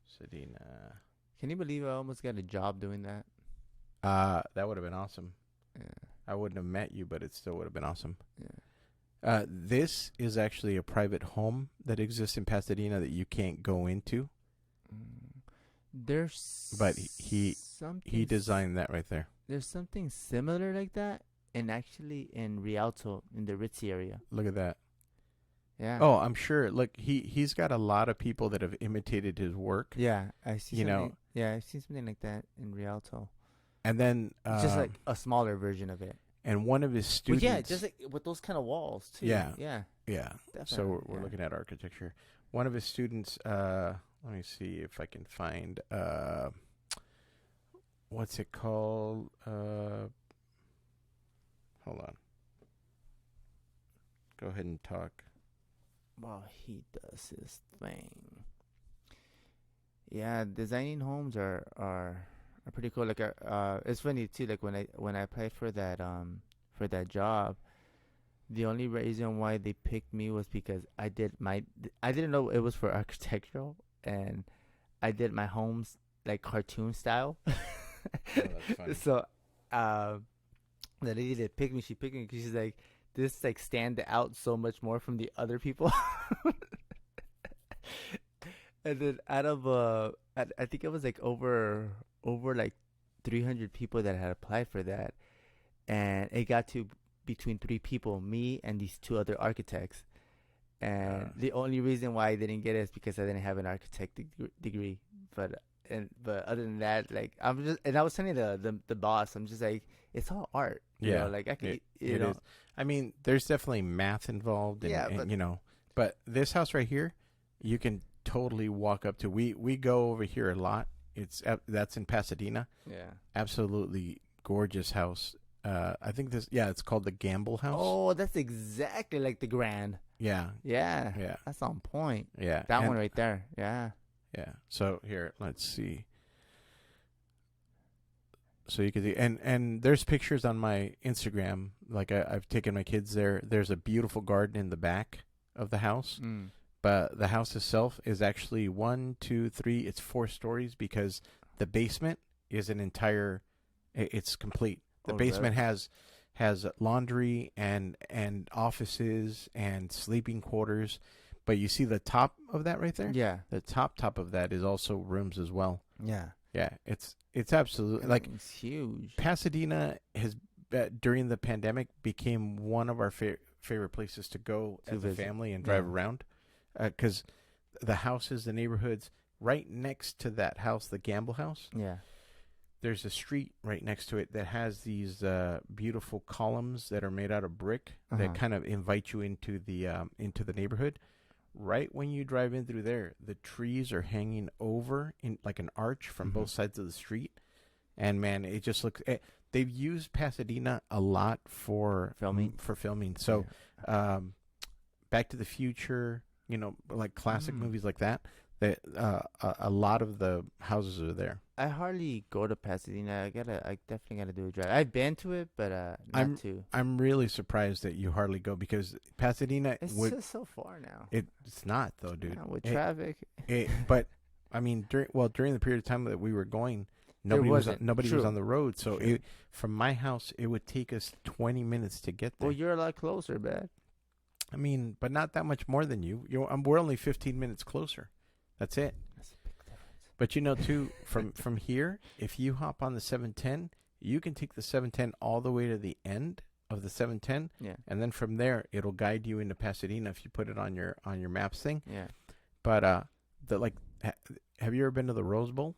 Pasadena. Can you believe I almost got a job doing that? That would have been awesome. Yeah. I wouldn't have met you, but it still would have been awesome. Yeah. This is actually a private home that exists in Pasadena that you can't go into. But he designed that right there. There's something similar like that, and actually in Rialto, in the Ritzy area. Look at that. Yeah. Oh, I'm sure. Look, he's got a lot of people that have imitated his work. Yeah, I see. Yeah, I've seen something like that in Rialto. And then just like a smaller version of it. And one of his students. But yeah, just like with those kind of walls too. Yeah. Yeah. Yeah. So we're looking at architecture. One of his students. Let me see if I can find. What's it called? Hold on. Go ahead and talk. Well, he does his thing. Yeah, designing homes are pretty cool. Like, it's funny too. Like when I applied for that job, the only reason why they picked me was because I didn't know it was for architectural, and I did my homes like cartoon style. Oh, that's funny. So, the lady that picked me, she picked me because she's like, this like stand out so much more from the other people. And then out of I think it was like over like 300 people that had applied for that, and it got to between 3 people, me and these 2 other architects. And the only reason why I didn't get it is because I didn't have an architect degree. But other than that, like I was telling the boss, I'm just like, it's all art. You know, like I can, you know. Is. I mean, there's definitely math involved, and you know, but this house right here, you can totally walk up to. We go over here a lot. That's in Pasadena. Yeah, absolutely gorgeous house. I think it's called the Gamble House. Oh, that's exactly like the Grand. Yeah. That's on point. Yeah, that one right there. Yeah. So here, let's see. So you can see, and there's pictures on my Instagram. Like I've taken my kids there. There's a beautiful garden in the back of the house. But the house itself is actually 1, 2, 3. It's 4 stories because the basement is an entire. It's complete. The basement has laundry and offices and sleeping quarters. But you see the top of that right there? Yeah. The top of that is also rooms as well. Yeah. Yeah. It's absolutely like it's huge. Pasadena has during the pandemic became one of our favorite places to go as a family and drive around. Because the houses, the neighborhoods right next to that house, the Gamble house. Yeah. There's a street right next to it that has these beautiful columns that are made out of brick that kind of invite you into the neighborhood. Right when you drive in through there, the trees are hanging over in like an arch from both sides of the street. And man, it just looks. They've used Pasadena a lot for filming. So, Back to the Future, like classic movies like that. That a lot of the houses are there. I hardly go to Pasadena. I definitely gotta do a drive. I've been to it, but not too. I'm really surprised that you hardly go because Pasadena. It's just so far now. It's not though, dude. Yeah, with traffic. But I mean, during the period of time that we were going, nobody was on the road. So from my house, it would take us 20 minutes to get there. Well, you're a lot closer, man. I mean, but not that much more than you. We're only 15 minutes closer. That's it. That's a big difference. But too, from here, if you hop on the 710, you can take the 710 all the way to the end of the 710. Yeah. And then from there, it'll guide you into Pasadena if you put it on your maps thing. Yeah. But have you ever been to the Rose Bowl?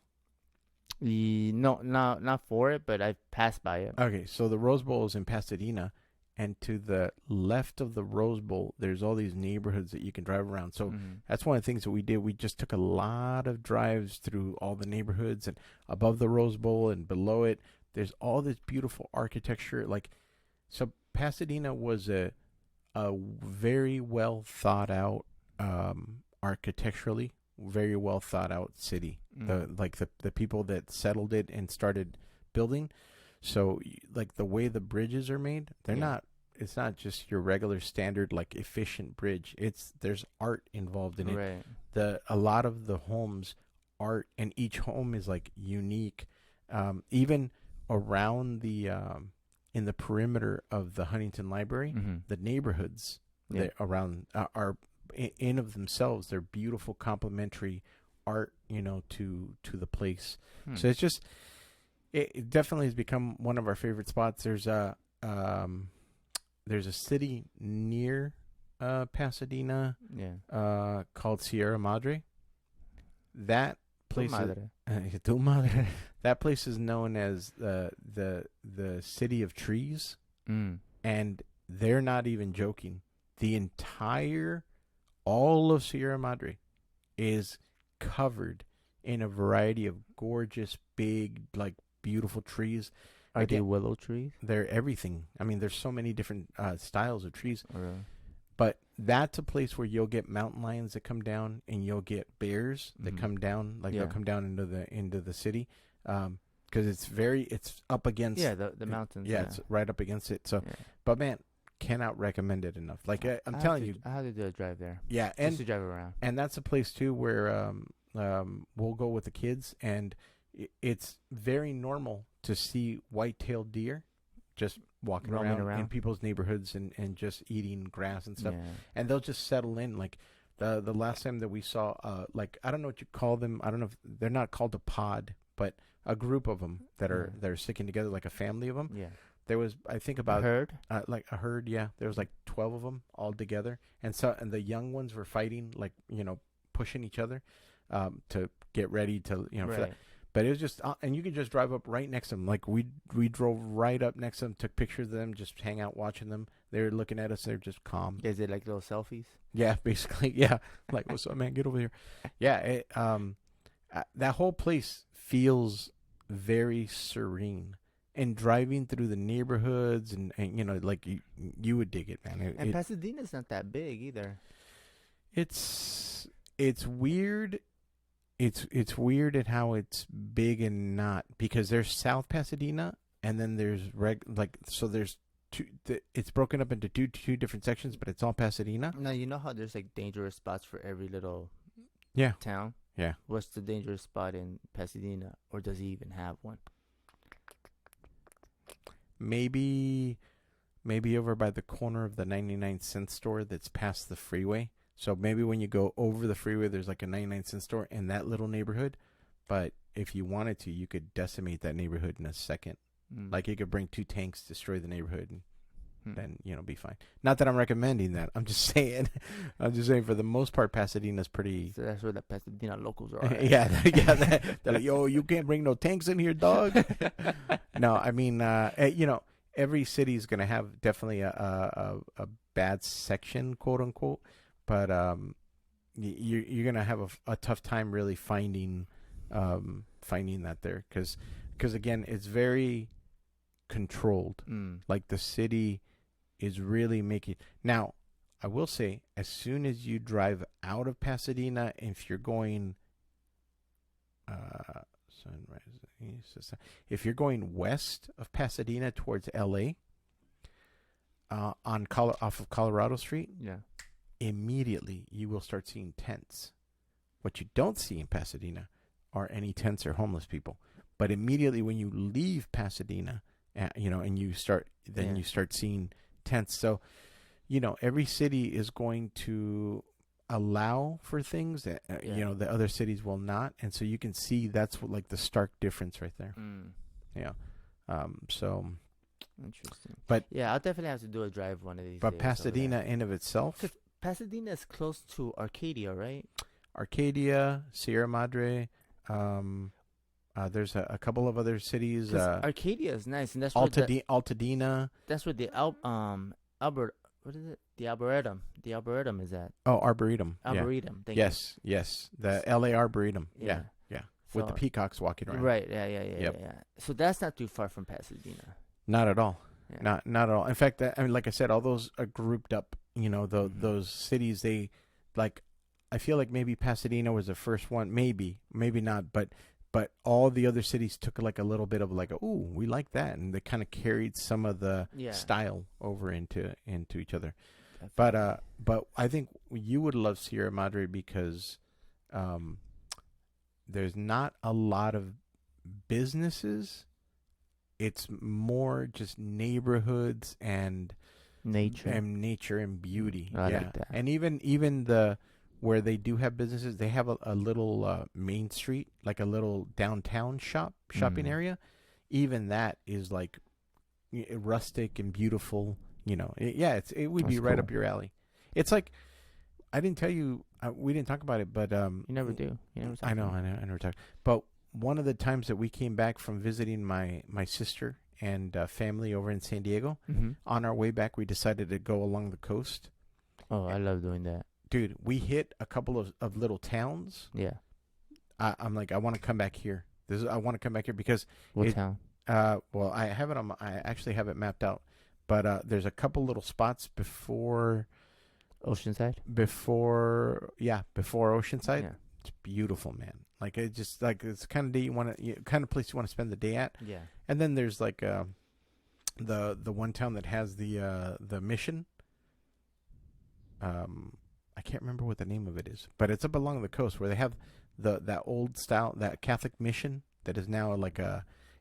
No, not for it, but I've passed by it. Okay, so the Rose Bowl is in Pasadena, and to the left of the Rose Bowl, there's all these neighborhoods that you can drive around. So that's one of the things that we did. We just took a lot of drives through all the neighborhoods, and above the Rose Bowl and below it, there's all this beautiful architecture. So Pasadena was a very well thought out, architecturally, very well thought out city. The people that settled it and started building. So like the way the bridges are made, it's not just your regular standard like efficient bridge. There's art involved in it. Right. A lot of the homes art, and each home is like unique. Even around in the perimeter of the Huntington Library, the neighborhoods that around are in of themselves, they're beautiful complementary art, to the place. So it's just it definitely has become one of our favorite spots. There's a city near Pasadena called Sierra Madre. That place that place is known as the city of trees. And they're not even joking. All of Sierra Madre is covered in a variety of gorgeous, big, like beautiful trees. Are they willow trees? They're everything. I mean, there's so many different styles of trees. Really? But that's a place where you'll get mountain lions that come down, and you'll get bears that come down. Like they'll come down into the city, because it's up against the mountains. Yeah, it's right up against it. So, but man, cannot recommend it enough. Like I'm telling you, I have to do a drive there. Yeah, just to drive around. And that's a place too where we'll go with the kids, and it's very normal to see white-tailed deer just walking around in people's neighborhoods and just eating grass and stuff. Yeah. And they'll just settle in. Like the last time that we saw, I don't know what you call them. I don't know if they're not called a pod, but a group of them that are sticking together, like a family of them. Yeah. There was, I think, about a herd. Like a herd. Yeah, there was like 12 of them all together, and the young ones were fighting, like pushing each other, to get ready to for that. But it was just, and you could just drive up right next to them. Like we drove right up next to them, took pictures of them, just hang out watching them. They were looking at us. They're just calm. Is it like little selfies? Yeah, basically. Yeah, like what's up, man? Get over here. Yeah, that whole place feels very serene. And driving through the neighborhoods and like you would dig it, man. And Pasadena's not that big either. It's weird. It's weird at how it's big and not, because there's South Pasadena and then there's there's two. It's broken up into two different sections, but it's all Pasadena. Now you know how there's like dangerous spots for every little town. Yeah. What's the dangerous spot in Pasadena, or does he even have one? Maybe over by the corner of the 99-cent store that's past the freeway. So maybe when you go over the freeway, there's like a 99-cent store in that little neighborhood. But if you wanted to, you could decimate that neighborhood in a second. Like you could bring 2 tanks, destroy the neighborhood, then be fine. Not that I'm recommending that. I'm just saying. I'm just saying for the most part, Pasadena's pretty. So that's where the Pasadena locals are. Right? Yeah. They're like, yo, you can't bring no tanks in here, dog. No, I mean, every city is gonna have definitely a bad section, quote unquote, but you're gonna have a tough time really finding that there because again, it's very controlled. Like the city is really making. Now, I will say, as soon as you drive out of Pasadena, if you're going if you're going west of Pasadena towards LA, off of Colorado Street, immediately you will start seeing tents. What you don't see in Pasadena are any tents or homeless people. But immediately when you leave Pasadena, and you start seeing tents. So, every city is going to allow for things that the other cities will not, and so you can see that's what, like, the stark difference right there. So interesting. But yeah, I'll definitely have to do a drive one of these but days. Pasadena in of itself, Pasadena is close to Arcadia, right? Arcadia, Sierra Madre, there's a couple of other cities. Arcadia is nice, and that's Altadena. That's where the Albert. What is it? The Arboretum. The Arboretum is at. Oh, Arboretum. Arboretum. Yeah. Yes. The LA Arboretum. Yeah. So, with the peacocks walking around. Right. Yeah. So that's not too far from Pasadena. Not at all. Yeah. Not at all. In fact, like I said, all those are grouped up. Those cities. They like. I feel like maybe Pasadena was the first one. Maybe not. But all the other cities took like a little bit of like, ooh, we like that, and they kind of carried some of the style over into each other. Definitely. But I think you would love Sierra Madre because there's not a lot of businesses. It's more just neighborhoods and nature and beauty. I like that. And even where they do have businesses, they have a little main street, like a little downtown shopping area. Even that is like rustic and beautiful. It would be right up your alley. It's like, I didn't tell you, we didn't talk about it, but you never do. I never talk. But one of the times that we came back from visiting my sister and family over in San Diego, on our way back, we decided to go along the coast. Oh, I love doing that. Dude, we hit a couple of little towns. Yeah. I'm like, I want to come back here. I want to come back here because what town? Well, I actually have it mapped out, but there's a couple little spots before Oceanside. Before Oceanside. Yeah. It's beautiful, man. Like it's the kind of day kind of place you want to spend the day at. Yeah. And then there's like the one town that has the mission. I can't remember what the name of it is, but it's up along the coast where they have that old style, that Catholic mission that is now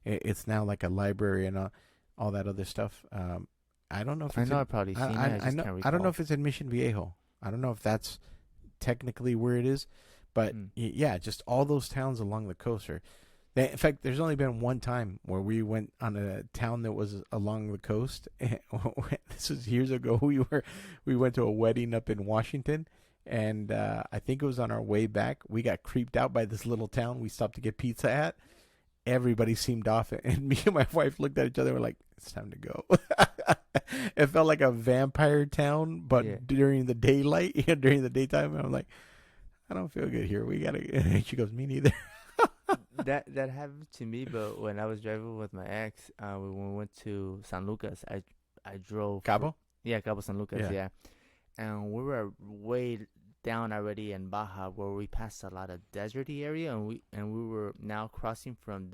it's now like a library and all that other stuff. I don't know if it's I've probably seen it. I don't know if it's in Mission Viejo. I don't know if that's technically where it is, but yeah, just all those towns along the coast are. In fact, there's only been one time where we went on a town that was along the coast. This was years ago. We went to a wedding up in Washington, and I think it was on our way back. We got creeped out by this little town we stopped to get pizza at. Everybody seemed off, and me and my wife looked at each other and were like, it's time to go. It felt like a vampire town, but during the daylight, during the daytime. And I'm like, I don't feel good here. We gotta. And she goes, me neither. That happened to me, but when I was driving with my ex, when we went to San Lucas, I drove Cabo. Cabo San Lucas, and we were way down already in Baja, where we passed a lot of deserty area, and we were now crossing from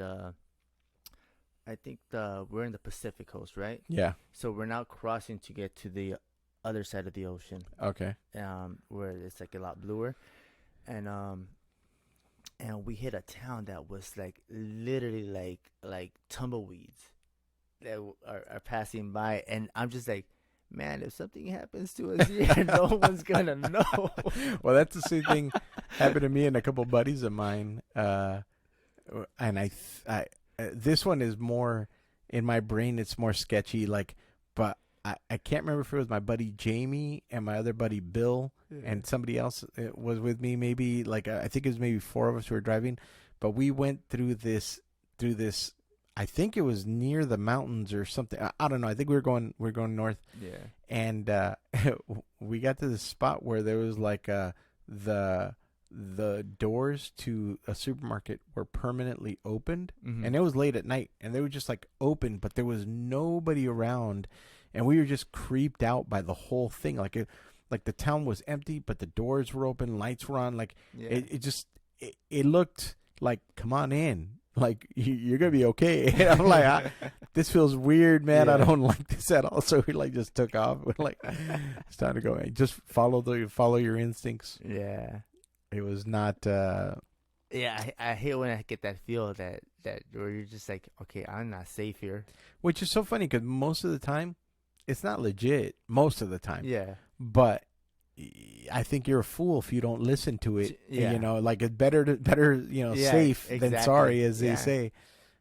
we're in the Pacific coast, right? Yeah. So we're now crossing to get to the other side of the ocean. Okay. Where it's like a lot bluer, and we hit a town that was like literally like tumbleweeds that are passing by, and I'm just like, man, if something happens to us here, no one's gonna know. Well, that's the same thing happened to me and a couple buddies of mine, and I this one is more in my brain. It's more sketchy, but I can't remember if it was my buddy Jamie and my other buddy Bill and somebody else was with me. Maybe like I think it was maybe 4 of us who were driving, but we went through this. I think it was near the mountains or something. I don't know. I think we were going north. Yeah. And we got to the spot where there was like the doors to a supermarket were permanently opened, and it was late at night, and they were just like open, but there was nobody around, and we were just creeped out by the whole thing. Like the town was empty, but the doors were open, lights were on. Like it looked like, come on in. Like, you're going to be okay. And I'm like, this feels weird, man. I don't like this at all. So we like just took off. We're like, it's time to go. Just follow your instincts. Yeah. It was not. Yeah, I hate when I get that feel that where you're just like, okay, I'm not safe here. Which is so funny because most of the time, it's not legit. Most of the time. Yeah. But I think you're a fool if you don't listen to it. Yeah. You know, like it's better, safe than sorry, as they say.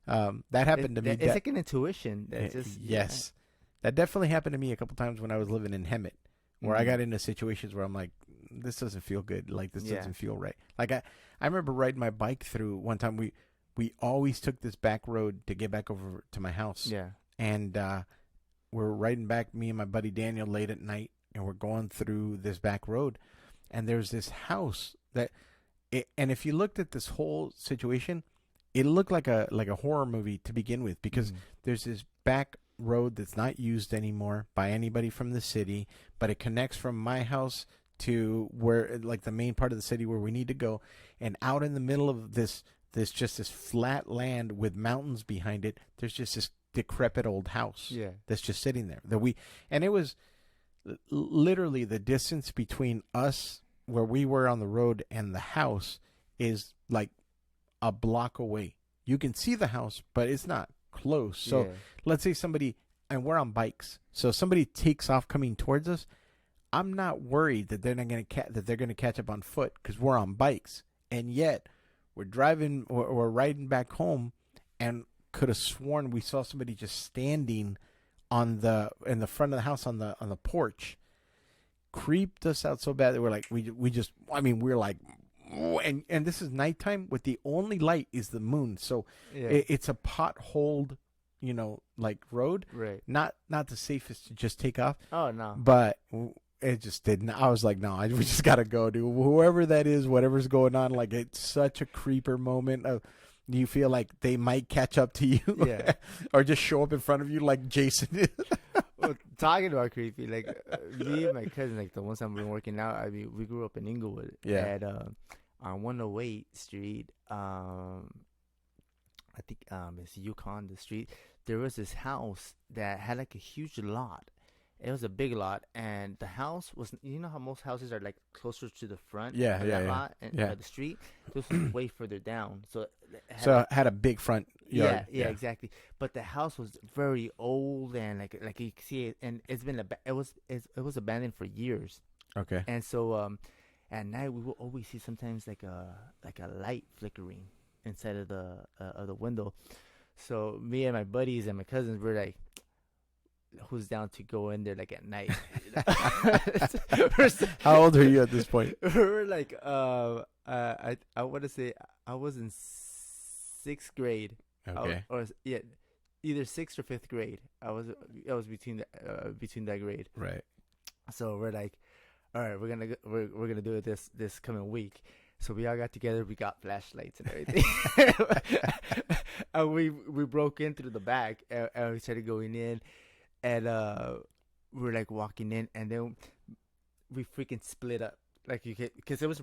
That happened to me. It's like an intuition. That just yes, that definitely happened to me a couple times when I was living in Hemet, where I got into situations where I'm like, this doesn't feel good. Like this doesn't feel right. Like I remember riding my bike through one time. We always took this back road to get back over to my house. Yeah, and we're riding back, me and my buddy Daniel, late at night. And we're going through this back road, and there's this house and if you looked at this whole situation, it looked like a horror movie to begin with, because there's this back road that's not used anymore by anybody from the city, but it connects from my house to where, like, the main part of the city where we need to go, and out in the middle of this flat land with mountains behind it, there's just this decrepit old house that's just sitting there. And it was literally the distance between us where we were on the road and the house is like a block away. You can see the house, but it's not close. So let's say somebody, and we're on bikes, so somebody takes off coming towards us. I'm not worried that they're not going to catch up on foot because we're on bikes, and yet we're driving or we're riding back home, and could have sworn we saw somebody just standing in the front of the house on the porch. Creeped us out so bad that we're like, we're like, and this is nighttime with the only light is the moon, so it's a potholed, like road, right? Not the safest to just take off. Oh no, but it just didn't. I was like, no, we just gotta go, dude. Whoever that is, whatever's going on, like, it's such a creeper moment of. Do you feel like they might catch up to you? Yeah. Or just show up in front of you like Jason did? Well, talking about creepy, like, me and my cousin, like, the one time we were working out, I mean, we grew up in Inglewood. Yeah. At, on 108 Street, I think it's Yukon, the street, there was this house that had, like, a huge lot. It was a big lot, and the house was, you know how most houses are, like, closer to the front of that lot and the street? This was way further down. So it had a big front yard. Yeah, exactly. But the house was very old, and like you can see it, and it was abandoned for years. Okay. And so at night we will always see sometimes like a light flickering inside of the window. So me and my buddies and my cousins were like, who's down to go in there like at night? How old are you at this point? We're like, I want to say I was in 6th grade. Okay. Either 6th or 5th grade. I was between that grade. Right. So we're like, all right, we're gonna do it this coming week. So we all got together. We got flashlights and everything, and we broke in through the back, and we started going in. And we were like walking in, and then we freaking split up. Like, you get, because it was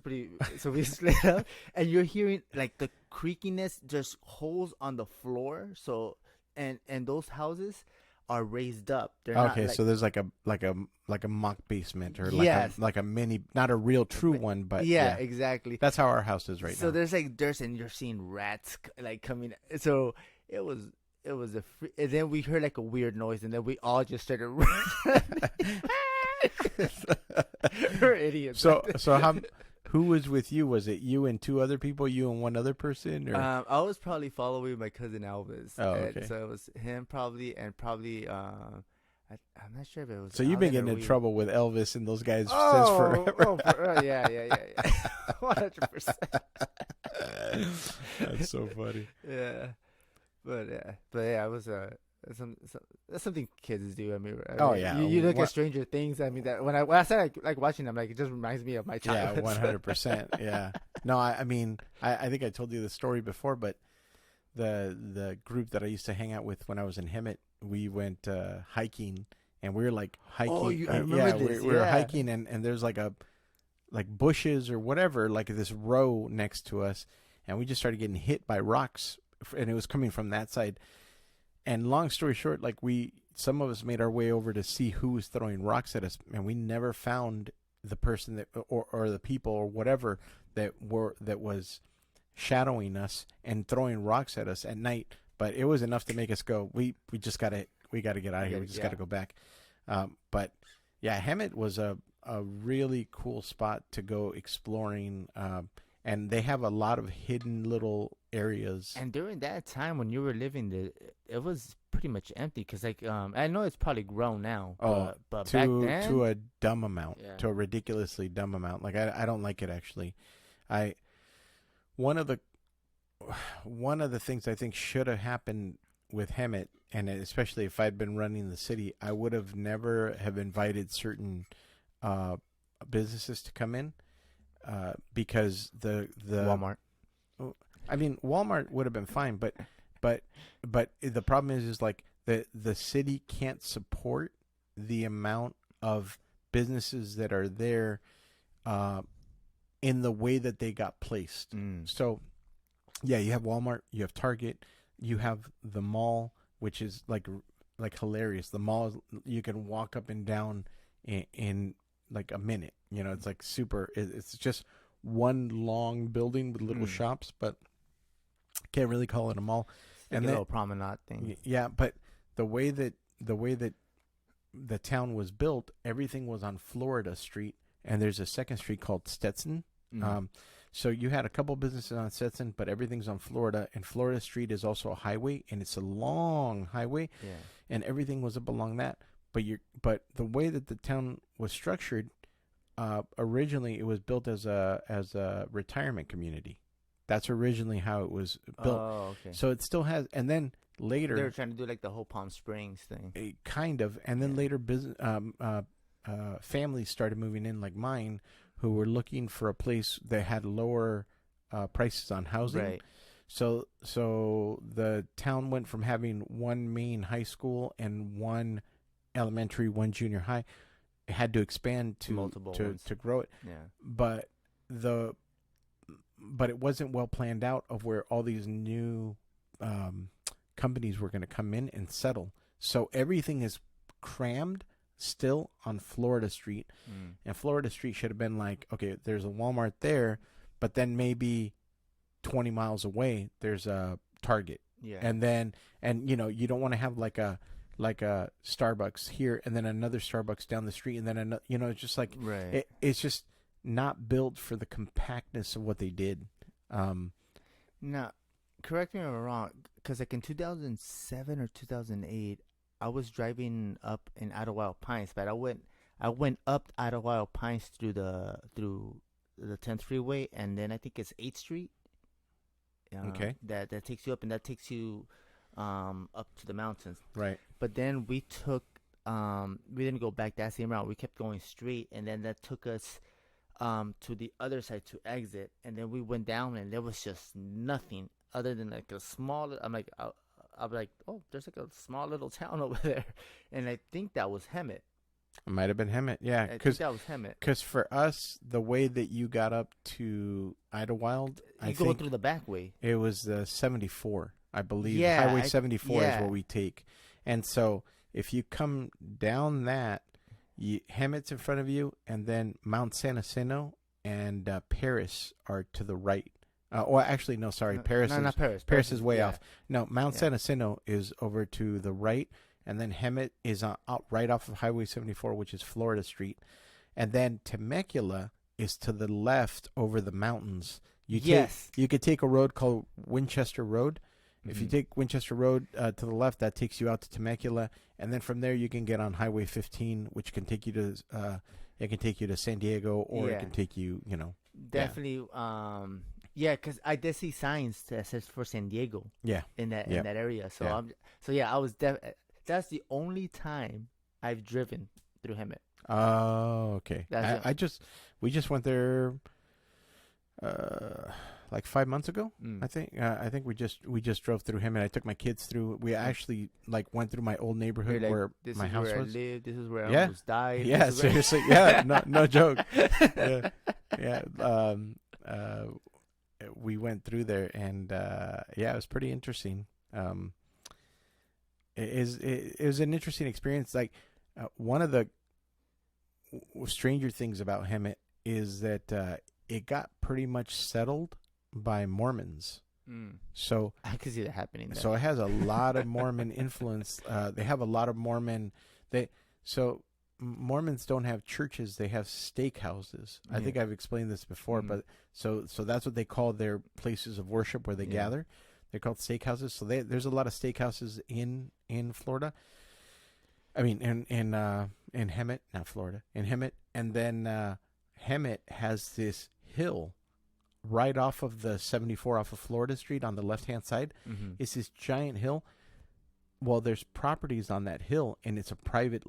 so we split up, and you're hearing like the creakiness, just holes on the floor. So, and those houses are raised up. They're okay, not, so there's like a mock basement, or like a mini, not a real true one, but yeah, exactly. That's how our house is right now. So there's like and you're seeing rats like coming. So it was and then we heard like a weird noise, and then we all just started running. We're idiots. So who was with you? Was it you and 2 other people? You and one other person? Or? I was probably following my cousin Elvis. Oh, okay. So it was him probably, and probably I'm not sure if it was. So you've been Allen getting or in we- trouble with Elvis and those guys since Oh, forever. yeah, 100%. That's so funny. Yeah, but yeah, it was that's something kids do. I mean, Oh, yeah. you look What- at Stranger Things. I mean, that when I started like watching them, like it just reminds me of my Yeah, childhood. 100%. Yeah. No, I mean, I think I told you the story before, but the group that I used to hang out with when I was in Hemet, we went hiking, and we were like hiking. Oh, I remember yeah, this. we were Yeah. hiking, and there's like bushes or whatever, like this row next to us, and we just started getting hit by rocks, and it was coming from that side. And long story short, like some of us made our way over to see who was throwing rocks at us, and we never found the person that or the people or whatever that was shadowing us and throwing rocks at us at night. But it was enough to make us go, we gotta get out of here. We just gotta go back. But yeah, Hemet was a really cool spot to go exploring. And they have a lot of hidden little areas. And during that time when you were living there, it was pretty much empty because, like, I know it's probably grown now. But back then, to a dumb amount, Yeah. to a ridiculously dumb amount. Like I don't like it actually. One of the things I think should have happened with Hemet, and especially if I'd been running the city, I would have never have invited certain businesses to come in. Because the Walmart. I mean, Walmart would have been fine, but the problem is like the city can't support the amount of businesses that are there, in the way that they got placed. So, yeah, you have Walmart, you have Target, you have the mall, which is like hilarious. The mall is, you can walk up and down in like a minute. You know, it's like super. It's just one long building with little shops, but can't really call it a mall. Like And a then, little promenade thing. yeah, but the way that the town was built, everything was on Florida Street, and there's a second street called Stetson. So you had a couple businesses on Stetson, but everything's on Florida, and Florida Street is also a highway, and it's a long highway, Yeah. and everything was up along that. But the way that the town was structured, originally it was built as a retirement community. That's originally how it was built. Oh, okay. So it still has, and then later They were trying to do like the whole Palm Springs thing. kind of, and then later business families started moving in, like mine, who were looking for a place that had lower prices on housing. Right. So the town went from having one main high school and one elementary, one junior high. It had to expand to Multiple to ones. to grow it. Yeah. But it wasn't well planned out of where all these new companies were going to come in and settle. So everything is crammed still on Florida Street. And Florida Street should have been like, okay, there's a Walmart there, but then maybe 20 miles away there's a Target. Yeah. And you know, you don't want to have like a Starbucks here and then another Starbucks down the street and then another, you know, it's just like Right. it's just not built for the compactness of what they did. Now, correct me if I'm wrong, because like in 2007 or 2008, I was driving up in Idlewild Pines, but I went up Idlewild Pines through the 10th freeway, and then I think it's 8th Street. Okay. That takes you up, and that takes you up to the mountains. Right. But then we didn't go back that same route. We kept going straight, and then that took us to the other side to exit, and then we went down, and there was just nothing other than like a small. I'm like, oh, there's like a small little town over there, and I think that was Hemet. It might have been Hemet. Yeah, I think because that was Hemet. for us, the way that you got up to Idlewild, I You go think through the back way. it was the 74, I believe. Yeah, Highway 74 is yeah. what we take. And so if you come down that, Hemet's in front of you, and then Mount San Jacinto and Paris are to the right. Actually, no, sorry. Paris is not Paris. Paris is way yeah. off. No, Mount Yeah. San Jacinto is over to the right, and then Hemet is right off of Highway 74, which is Florida Street. And then Temecula is to the left over the mountains. You Yes. could take a road called Winchester Road, If you take Winchester Road to the left, that takes you out to Temecula, and then from there you can get on Highway 15, which can take you to San Diego, or it can take you, definitely. Yeah, because I did see signs that says for San Diego. Yeah, in that area. So I was that's the only time I've driven through Hemet. Oh, okay. We just went there like 5 months ago. I think we just drove through him, and I took my kids through. We actually like went through my old neighborhood where my house was. I lived. This is where I almost died. Yeah, seriously. Yeah, no joke. Yeah. We went through there, and it was pretty interesting. It was an interesting experience. Like one of the stranger things about Hemet is that it got pretty much settled by Mormons. So I could see that happening. So it has a lot of Mormon influence. They have a lot of Mormon. Mormons don't have churches; they have steakhouses. I think I've explained this before, but so that's what they call their places of worship where they gather. They're called steakhouses. So there's a lot of steakhouses in Florida. I mean, in Hemet, not Florida, in Hemet, and then Hemet has this hill right off of the 74 off of Florida Street on the left-hand side. It's this giant hill. Well, there's properties on that hill, and it's a private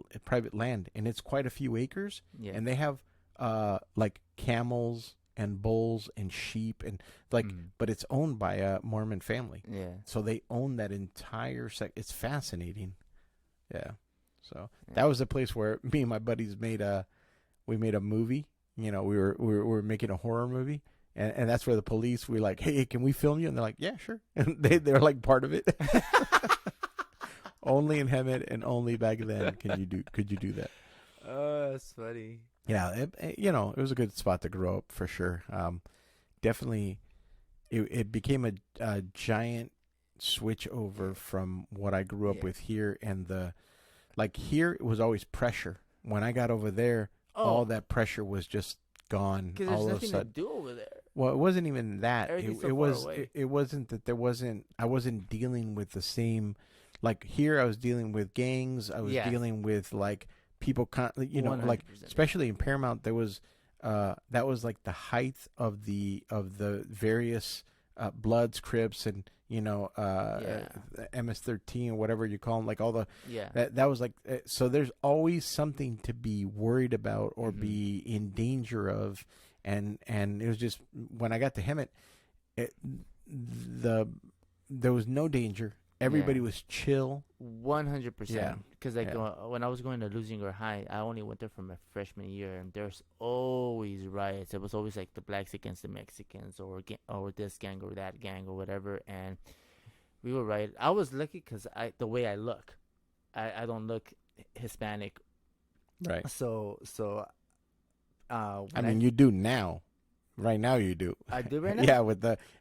land, and it's quite a few acres. Yeah. And they have like camels and bulls and sheep, and but it's owned by a Mormon family. Yeah. So they own that entire It's fascinating. Yeah. So that was a place where me and my buddies made a movie. We were making a horror movie. And that's where the police were like, "Hey, can we film you?" And they're like, "Yeah, sure." And they're like part of it. Only in Hemet and only back then could you do that. Oh, that's funny. Yeah, it was a good spot to grow up for sure. Definitely, it became a giant switch over from what I grew up with here, and here it was always pressure. When I got over there, all that pressure was just gone. Because there's nothing to do over there. Well, it wasn't even that. It wasn't that I wasn't dealing with the same. Like here, I was dealing with gangs. I was dealing with like people, 100%. Like especially in Paramount, there was that was like the height of the various Bloods, Crips, and MS-13 or whatever you call them, like all the that was like so. There's always something to be worried about or be in danger of, and it was just when I got to Hemet, there was no danger. Everybody was chill. 100%. Because when I was going to Lusinger High, I only went there for my freshman year, and there's always riots. It was always like the blacks against the Mexicans, or this gang or that gang or whatever. And we were rioting. I was lucky because the way I look, I don't look Hispanic. Right. So. I mean, you do now. Right now you do. I do right now? Yeah,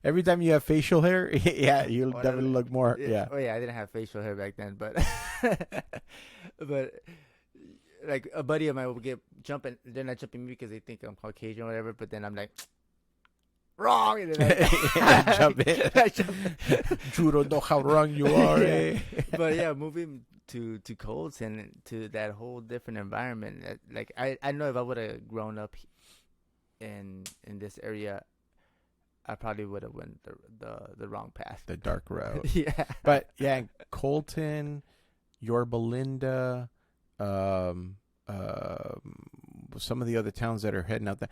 every time you have facial hair, you definitely look more. Yeah. Oh yeah, I didn't have facial hair back then, but but like a buddy of mine will get jumping. They're not jumping me because they think I'm Caucasian or whatever. But then I'm like, wrong. And then I jump in. You don't know how wrong you are. But yeah, moving to Colts and to that whole different environment. Like I know if I would have grown up in this area, I probably would have went the wrong path, the dark route. Yeah. But yeah, Colton, Yorba Linda, some of the other towns that are heading out there,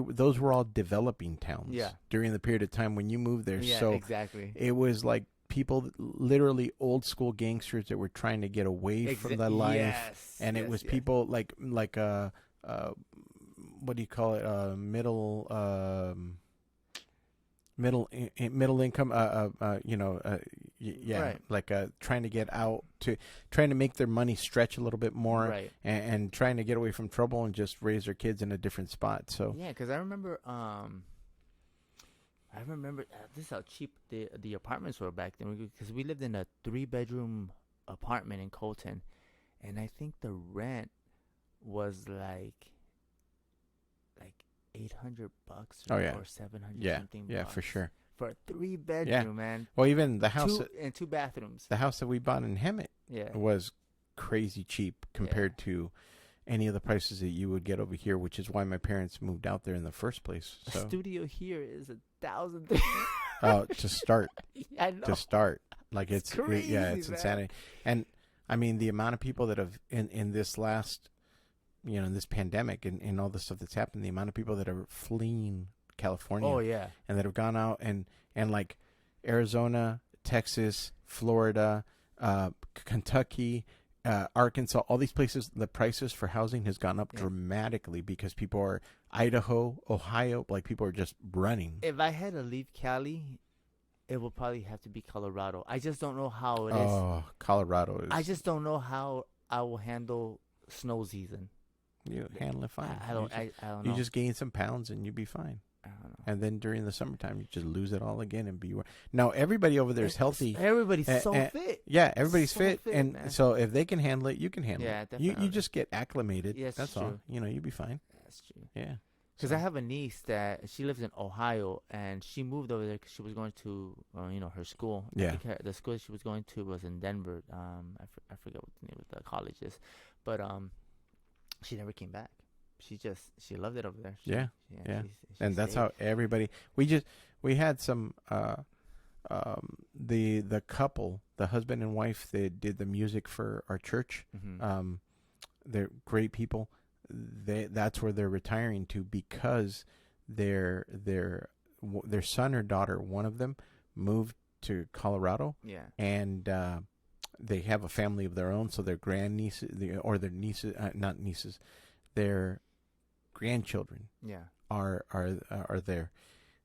those were all developing towns. Yeah. During the period of time when you moved there. Yeah, so exactly. It was like people, literally old school gangsters that were trying to get away from the life. Yes. And it was people like what do you call it? Middle income. Right. Like trying to get out trying to make their money stretch a little bit more, right. and trying to get away from trouble and just raise their kids in a different spot. So yeah, because I remember this is how cheap the apartments were back then, because we lived in a 3-bedroom apartment in Colton, and I think the rent was like $800 or $700 something. Yeah, for sure. for a 3-bedroom, man. Well, even the house and 2 bathrooms. the house that we bought in Hemet was crazy cheap compared to any of the prices that you would get over here, which is why my parents moved out there in the first place. So a studio here is $1,000. to start. I know. To start. Like it's crazy, it's man. insanity. And I mean the amount of people that have in this last in this pandemic and all the stuff that's happened, the amount of people that are fleeing California. Oh yeah. And that have gone out and like Arizona, Texas, Florida, Kentucky, Arkansas, all these places, the prices for housing has gone up dramatically because people are Idaho, Ohio, like people are just running. If I had to leave Cali, it would probably have to be Colorado. I just don't know how it is. Oh, Colorado is. I just don't know how I will handle snow season. You handle it fine. I don't know. You just gain some pounds and you'll be fine. I don't know. And then during the summertime, you just lose it all again and be. Now everybody over there is healthy. Everybody's so fit. Yeah, everybody's So fit, fit, and man. so if they can handle it, you can handle Yeah, it. definitely. You just get acclimated. Yes, that's true. all. You'll be fine. That's true. Yeah. Because I have a niece that she lives in Ohio, and she moved over there because she was going to, her school. Yeah. I think the school she was going to was in Denver. I forget what the name of the college is, but she never came back. She loved it over there. Yeah. She And that's stayed. how everybody. We had some the couple, the husband and wife that did the music for our church. Mm-hmm. They're great people. That's where they're retiring to because their son or daughter, one of them, moved to Colorado. Yeah. And they have a family of their own, so their grandnieces or their nieces, not nieces, their grandchildren are there.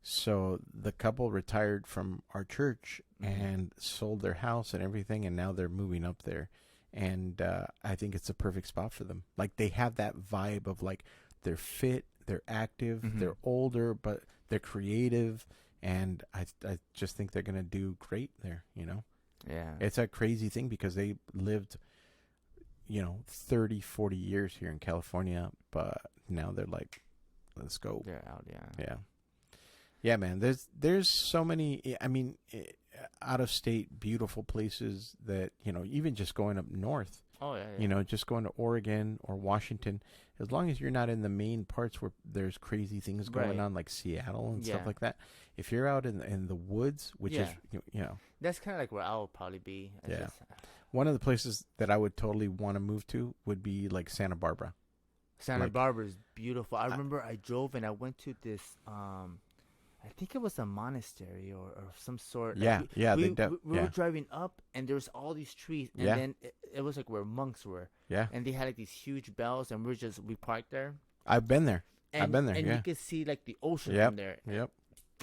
So the couple retired from our church and sold their house and everything, and now they're moving up there. And I think it's a perfect spot for them. Like they have that vibe of like they're fit, they're active, they're older, but they're creative, and I just think they're gonna do great there. Yeah. It's a crazy thing because they lived 30, 40 years here in California, but now they're like, let's go. They're out. Yeah. Yeah, man. There's so many. I mean, out of state beautiful places that even just going up north. Oh yeah. Just going to Oregon or Washington. As long as you're not in the main parts where there's crazy things going on, like Seattle and stuff like that. If you're out in the woods, which is that's kind of like where I will probably be. One of the places that I would totally want to move to would be like Santa Barbara. Santa Barbara is beautiful. I remember I drove and I went to this. I think it was a monastery or some sort. Yeah, we were driving up and there was all these trees, and then it was like where monks were. Yeah, and they had like these huge bells, and we parked there. I've been there. And you could see like the ocean from there. Yep.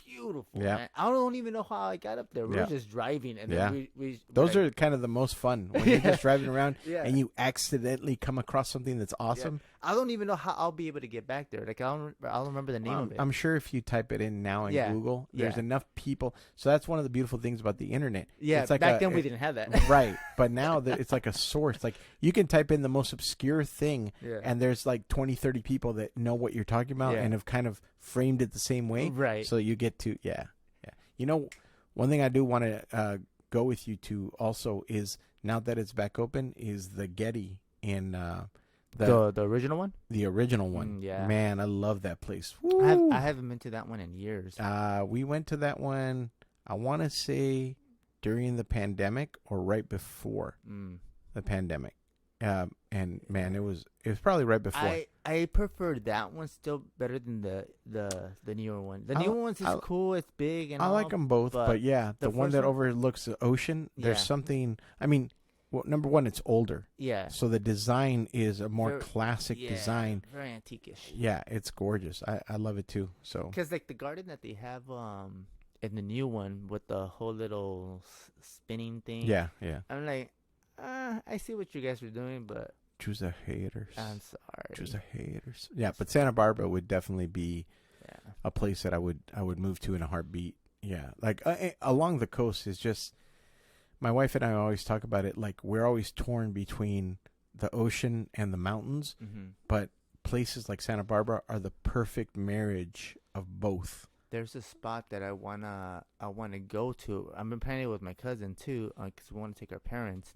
Beautiful. Yeah. Man. I don't even know how I got up there. We were just driving, and then we those are kind of the most fun when you're just driving around and you accidentally come across something that's awesome. Yeah. I don't even know how I'll be able to get back there. Like I'll remember the name of it. I'm sure if you type it in now in Google, there's enough people. So that's one of the beautiful things about the internet. Yeah, it's like back then we didn't have that. Right, but now it's like a source. Like you can type in the most obscure thing, and there's like 20, 30 people that know what you're talking about and have kind of framed it the same way. Right. So you get to one thing I do want to go with you to also is now that it's back open is the Getty in. The original one? The original one. Yeah. Man, I love that place. I haven't been to that one in years. We went to that one, I want to say, during the pandemic or right before the pandemic. And man, it was probably right before. I prefer that one still better than the newer one. The newer one's is cool. It's big and I like them both, but yeah, the one that overlooks the ocean. There's something. I mean, well, number one, it's older. Yeah. So the design is a more classic design. Very antique-ish. Yeah, it's gorgeous. I love it too. So because like the garden that they have in the new one with the whole little spinning thing. Yeah. I'm like, I see what you guys are doing, but choose the haters. I'm sorry. Choose the haters. Yeah, but Santa Barbara would definitely be a place that I would move to in a heartbeat. Yeah, like along the coast is just. My wife and I always talk about it like we're always torn between the ocean and the mountains, but places like Santa Barbara are the perfect marriage of both. There's a spot that I wanna go to. I've been planning it with my cousin too, because we want to take our parents,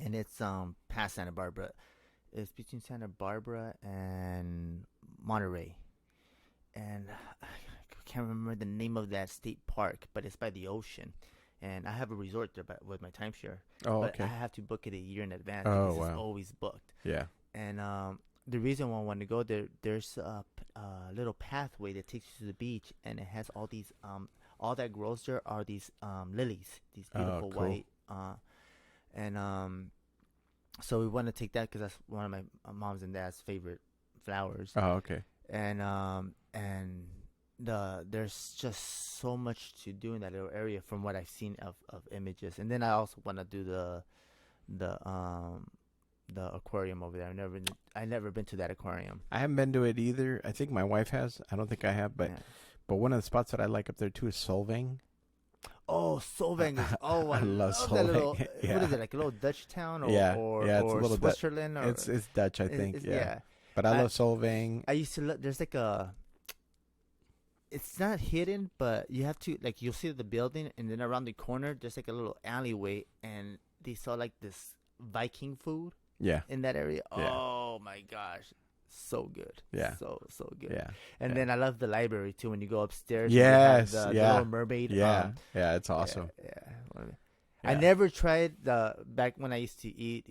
and it's past Santa Barbara. It's between Santa Barbara and Monterey, and I can't remember the name of that state park, but it's by the ocean. And I have a resort there with my timeshare. Oh, but okay. I have to book it a year in advance Oh, because wow. it's always booked. Yeah. And the reason why I want to go there, there's a little pathway that takes you to the beach, and it has all these all that grows there are these lilies, these beautiful cool. white and so we want to take that because that's one of my mom's and dad's favorite flowers. Oh, okay. And there's just so much to do in that little area from what I've seen of images. And then I also want to do the aquarium over there. I've never been to that aquarium. I haven't been to it either. I think my wife has. I don't think I have, but Yeah. but one of the spots that I like up there too is Solvang. Oh, Solvang is I love that Solvang. little, Yeah. What is it, like a little Dutch town or Yeah, or, yeah, it's or a little Dutch. Switzerland or It's Dutch, I think. it's- Yeah. But I love Solvang. I used to look. There's like it's not hidden, but you have to like you'll see the building, and then around the corner there's like a little alleyway, and they saw like this Viking food Yeah. in that area. Yeah. Oh my gosh, so good. Yeah. so good. Yeah. And yeah. then I love the library too. When you go upstairs, Yes, you have the yeah. Little Mermaid. Yeah. Yeah, it's yeah, awesome. Yeah. Yeah. I never tried back when I used to eat,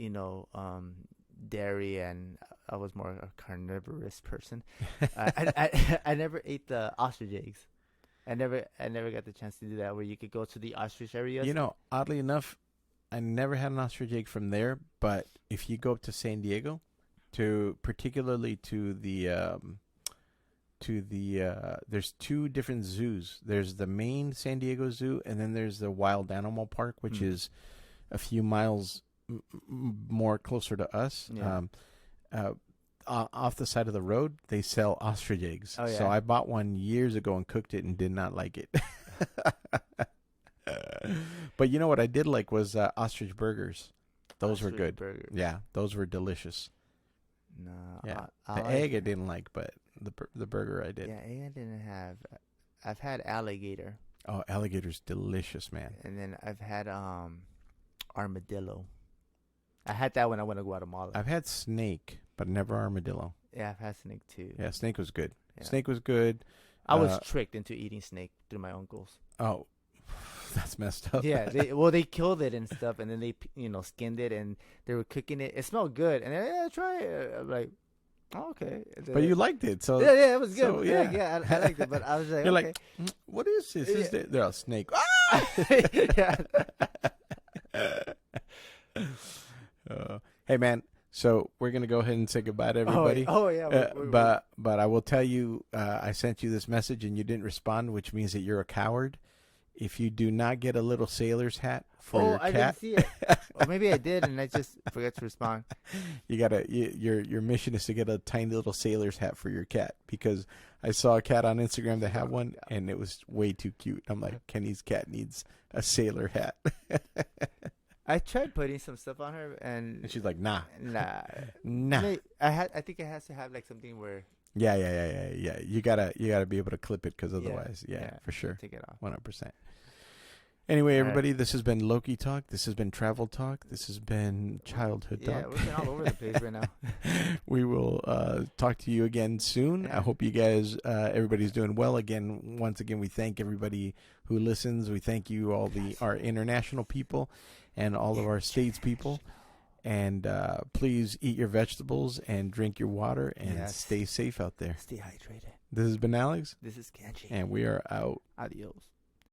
dairy, and I was more a carnivorous person. I never ate the ostrich eggs. I never got the chance to do that, where you could go to the ostrich areas. You know, oddly enough, I never had an ostrich egg from there, but if you go up to San Diego, particularly to the there's two different zoos. There's the main San Diego Zoo, and then there's the Wild Animal Park, which is a few miles more closer to us. Yeah. Off the side of the road, they sell ostrich eggs. Oh, yeah. So I bought one years ago and cooked it and did not like it. But you know what I did like was ostrich burgers. Those were Ostrich good. burgers. Yeah, those were delicious. No. Yeah, I the like- egg I didn't like, but the burger I did. Yeah, egg I didn't have. I've had alligator, Oh, alligator's delicious, man. and then I've had armadillo. I had that when I went to Guatemala. I've had snake, but never armadillo. Yeah, I've had snake too. Yeah, snake was good. Yeah. Snake was good. I was tricked into eating snake through my uncles. Oh, that's messed up. Yeah, they killed it and stuff, and then they skinned it, and they were cooking it. It smelled good, and then, try it. I'm like, oh, okay. But you liked it, so yeah, it was good. so, yeah. Yeah, I liked it, but I was like, you're okay. like, what is this? Is Yeah. they're a snake. Ah! Yeah. Hey, man. So we're gonna go ahead and say goodbye to everybody. Oh yeah. But I will tell you, I sent you this message and you didn't respond, which means that you're a coward. If you do not get a little sailor's hat for your I cat, didn't see it. Or maybe I did, and I just forgot to respond. your mission is to get a tiny little sailor's hat for your cat, because I saw a cat on Instagram that had one and it was way too cute. I'm like, Kenny's cat needs a sailor hat. I tried putting some stuff on her, and And she's like, nah. nah. I think it has to have like something where Yeah. You gotta be able to clip it, because otherwise, for sure, take it off. 100%. Anyway, All everybody, this has been Loki Talk. This has been Travel Talk. This has been Childhood Yeah, Talk. we're getting all over the place right now. We will talk to you again soon. Yeah. I hope you guys, everybody's doing well. Once again, we thank everybody who listens. We thank you, our international people and all of our states people. And please eat your vegetables and drink your water and stay safe out there. Stay hydrated. This has been Alex, This is Chang-Chi. and we are out. Adios.